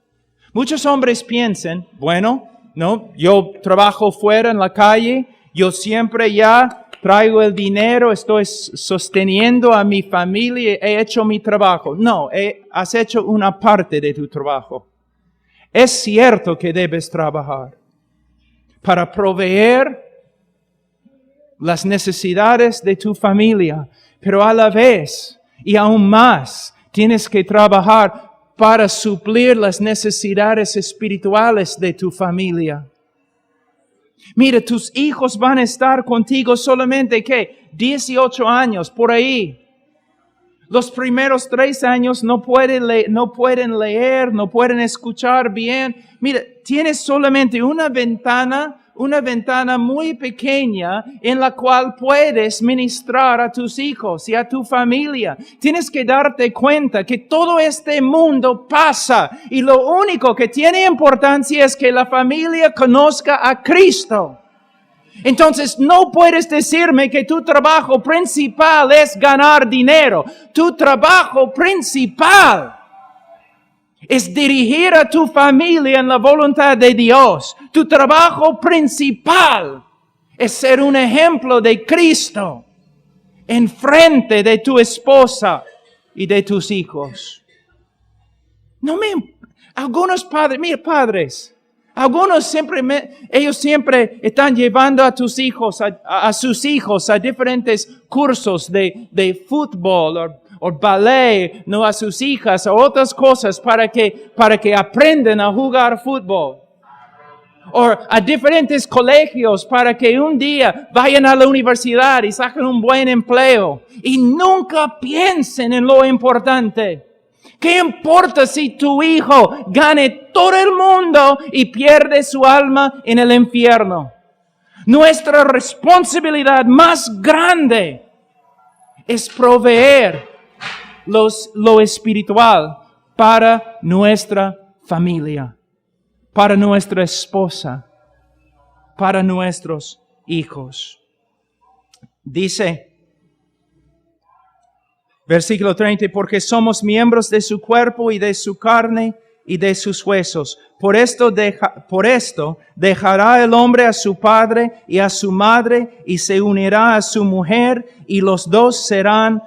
Muchos hombres piensan, bueno, no, yo trabajo fuera en la calle, yo siempre ya traigo el dinero, estoy sosteniendo a mi familia, he hecho mi trabajo. No, has hecho una parte de tu trabajo. Es cierto que debes trabajar para proveer las necesidades de tu familia, pero a la vez y aún más tienes que trabajar para suplir las necesidades espirituales de tu familia. Mira, tus hijos van a estar contigo solamente, ¿qué? 18 años, por ahí. Los primeros 3 años no pueden leer, no pueden escuchar bien. Mira, tienes solamente una ventana muy pequeña en la cual puedes ministrar a tus hijos y a tu familia. Tienes que darte cuenta que todo este mundo pasa y lo único que tiene importancia es que la familia conozca a Cristo. Entonces no puedes decirme que tu trabajo principal es ganar dinero. Tu trabajo principal es dirigir a tu familia en la voluntad de Dios. Tu trabajo principal es ser un ejemplo de Cristo en frente de tu esposa y de tus hijos. Algunos padres, mira padres, algunos ellos siempre están llevando a tus hijos, a sus hijos a diferentes cursos de fútbol o ballet, no a sus hijas, a otras cosas para que aprendan a jugar fútbol. O a diferentes colegios para que un día vayan a la universidad y saquen un buen empleo. Y nunca piensen en lo importante. ¿Qué importa si tu hijo gane todo el mundo y pierde su alma en el infierno? Nuestra responsabilidad más grande es proveer lo espiritual para nuestra familia, para nuestra esposa, para nuestros hijos. Dice, versículo 30, porque somos miembros de su cuerpo y de su carne y de sus huesos. Por esto dejará el hombre a su padre y a su madre y se unirá a su mujer y los dos serán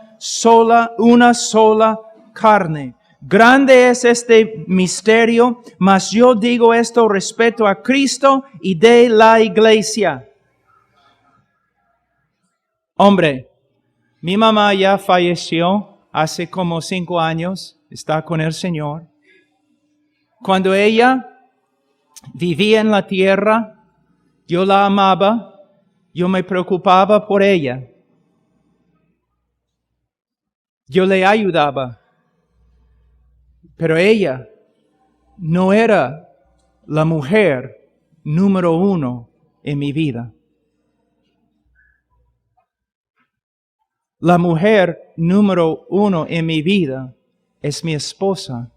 una sola carne. Grande es este misterio, mas yo digo esto respecto a Cristo y de la iglesia. Hombre, mi mamá ya falleció hace como 5 años, está con el Señor. Cuando ella vivía en la tierra, yo la amaba, yo me preocupaba por ella. Yo le ayudaba, pero ella no era la mujer número uno en mi vida. La mujer número uno en mi vida es mi esposa.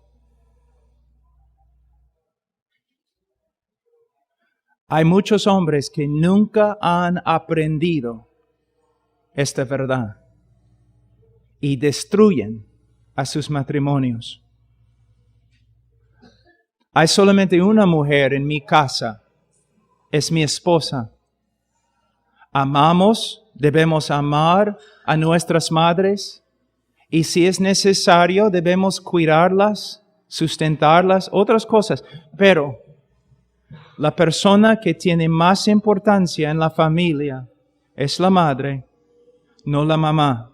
Hay muchos hombres que nunca han aprendido esta verdad y destruyen a sus matrimonios. Hay solamente una mujer en mi casa, es mi esposa. Amamos, debemos amar a nuestras madres y si es necesario debemos cuidarlas, sustentarlas, otras cosas. Pero la persona que tiene más importancia en la familia es la madre, no la mamá.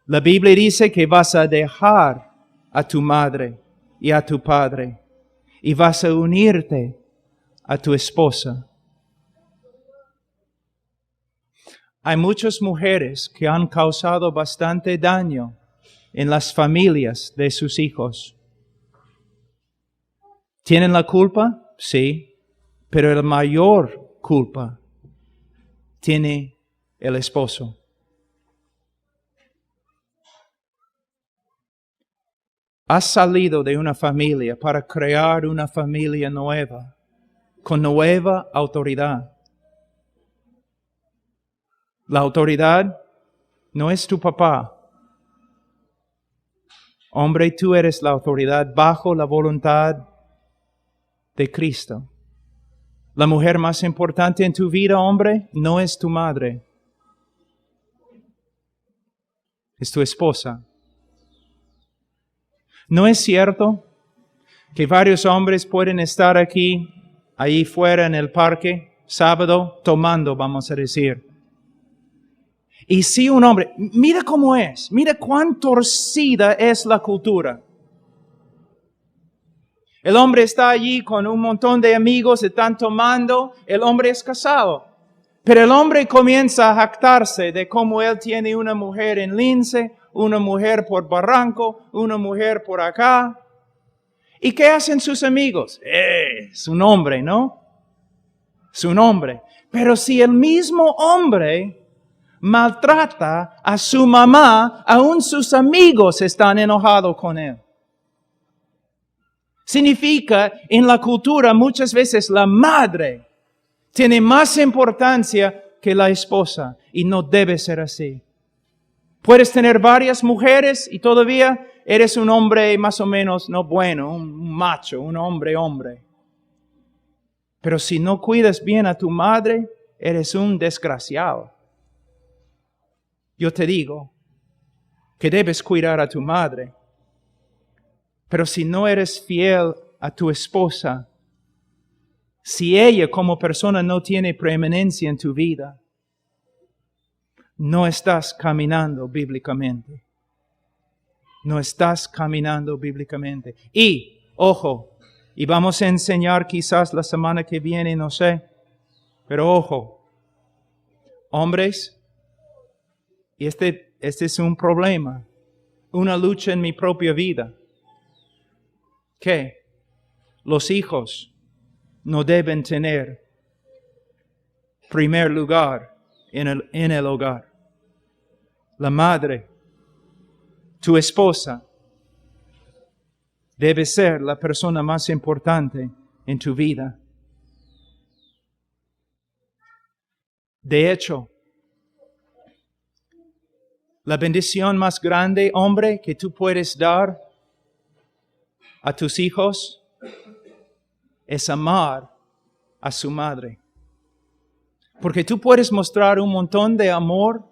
La Biblia dice que vas a dejar a tu madre y a tu padre y vas a unirte a tu esposa. Hay muchas mujeres que han causado bastante daño en las familias de sus hijos. ¿Tienen la culpa? Sí, pero la mayor culpa tiene el esposo. Has salido de una familia para crear una familia nueva, con nueva autoridad. La autoridad no es tu papá. Hombre, tú eres la autoridad bajo la voluntad de Cristo. La mujer más importante en tu vida, hombre, no es tu madre. Es tu esposa. ¿No es cierto que varios hombres pueden estar aquí, ahí fuera en el parque, sábado, tomando, vamos a decir? Y si un hombre, mira cómo es, mira cuán torcida es la cultura. El hombre está allí con un montón de amigos, están tomando, el hombre es casado. Pero el hombre comienza a jactarse de cómo él tiene una mujer en Lince, una mujer por Barranco, una mujer por acá. ¿Y qué hacen sus amigos? Es un hombre, ¿no? Es un hombre. Pero si el mismo hombre maltrata a su mamá, aún sus amigos están enojados con él. Significa, en la cultura muchas veces la madre tiene más importancia que la esposa y no debe ser así. Puedes tener varias mujeres y todavía eres un hombre más o menos no bueno, un macho, un hombre. Pero si no cuidas bien a tu madre, eres un desgraciado. Yo te digo que debes cuidar a tu madre. Pero si no eres fiel a tu esposa, si ella como persona no tiene preeminencia en tu vida, no estás caminando bíblicamente. No estás caminando bíblicamente. Y, ojo, y vamos a enseñar quizás la semana que viene, no sé, pero ojo, hombres, y este es un problema, una lucha en mi propia vida. ¿Qué? Los hijos no deben tener primer lugar en el hogar. La madre, tu esposa, debe ser la persona más importante en tu vida. De hecho, la bendición más grande, hombre, que tú puedes dar a tus hijos es amar a su madre. Porque tú puedes mostrar un montón de amor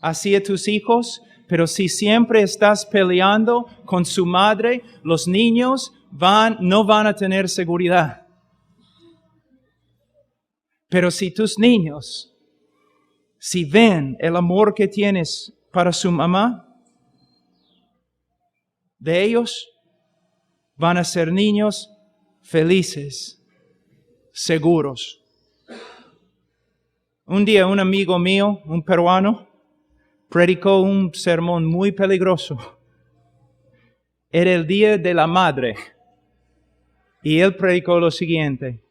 hacia tus hijos, pero si siempre estás peleando con su madre, los niños no van a tener seguridad. Pero si tus niños, si ven el amor que tienes para su mamá, de ellos, van a ser niños felices, seguros. Un día un amigo mío, un peruano, predicó un sermón muy peligroso. Era el Día de la Madre. Y él predicó lo siguiente: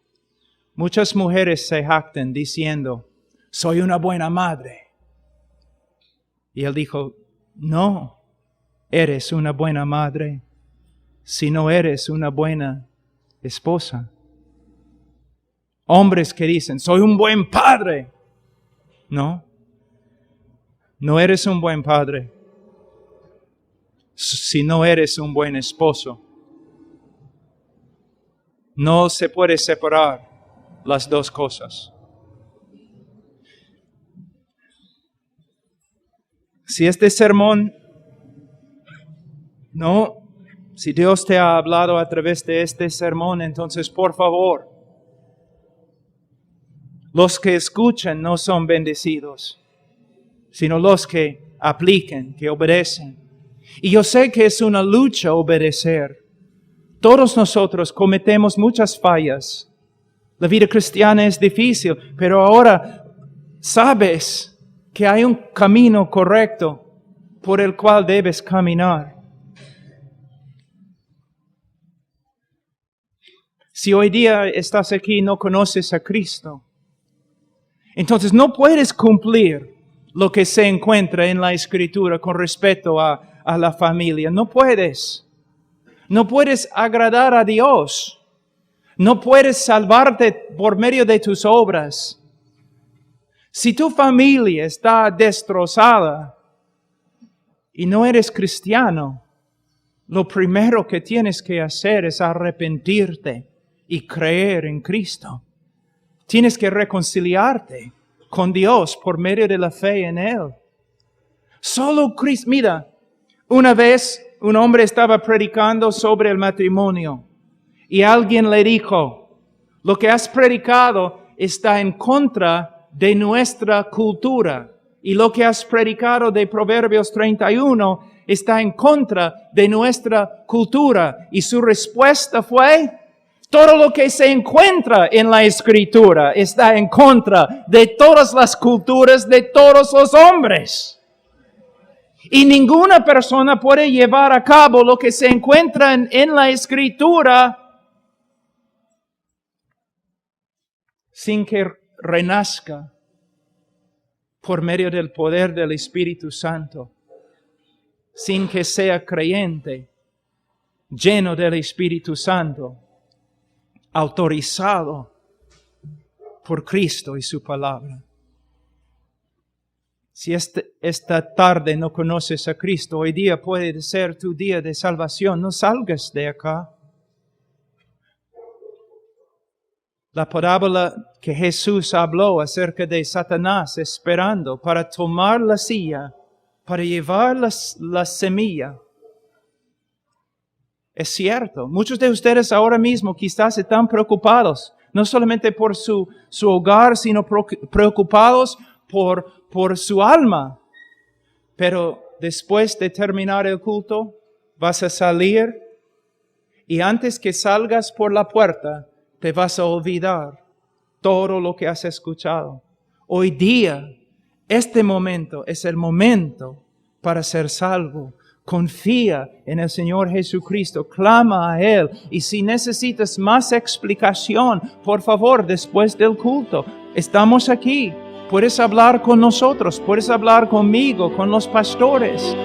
muchas mujeres se jactan diciendo, soy una buena madre. Y él dijo, no eres una buena madre si no eres una buena esposa. Hombres que dicen, soy un buen padre. No eres un buen padre si no eres un buen esposo. No se puede separar las dos cosas. Si este sermón, si Dios te ha hablado a través de este sermón, entonces por favor, los que escuchan no son bendecidos, sino los que apliquen, que obedecen. Y yo sé que es una lucha obedecer. Todos nosotros cometemos muchas fallas. La vida cristiana es difícil, pero ahora sabes que hay un camino correcto por el cual debes caminar. Si hoy día estás aquí y no conoces a Cristo, entonces no puedes cumplir lo que se encuentra en la Escritura con respecto a la familia. No puedes. No puedes agradar a Dios. No puedes salvarte por medio de tus obras. Si tu familia está destrozada y no eres cristiano, lo primero que tienes que hacer es arrepentirte y creer en Cristo. Tienes que reconciliarte con Dios por medio de la fe en Él. Solo Cristo. Mira, una vez un hombre estaba predicando sobre el matrimonio y alguien le dijo, lo que has predicado está en contra de nuestra cultura y lo que has predicado de Proverbios 31 está en contra de nuestra cultura. Y su respuesta fue, todo lo que se encuentra en la Escritura está en contra de todas las culturas de todos los hombres. Y ninguna persona puede llevar a cabo lo que se encuentra en la Escritura sin que renazca por medio del poder del Espíritu Santo, sin que sea creyente, lleno del Espíritu Santo, autorizado por Cristo y su palabra. Si esta tarde no conoces a Cristo, hoy día puede ser tu día de salvación. No salgas de acá. La parábola que Jesús habló acerca de Satanás esperando para tomar la silla, para llevar la semilla. Es cierto, muchos de ustedes ahora mismo quizás están preocupados, no solamente por su hogar, sino preocupados por su alma. Pero después de terminar el culto, vas a salir y antes que salgas por la puerta, te vas a olvidar todo lo que has escuchado. Hoy día, este momento es el momento para ser salvo. Confía en el Señor Jesucristo, clama a Él. Y si necesitas más explicación, por favor, después del culto, estamos aquí. Puedes hablar con nosotros, puedes hablar conmigo, con los pastores.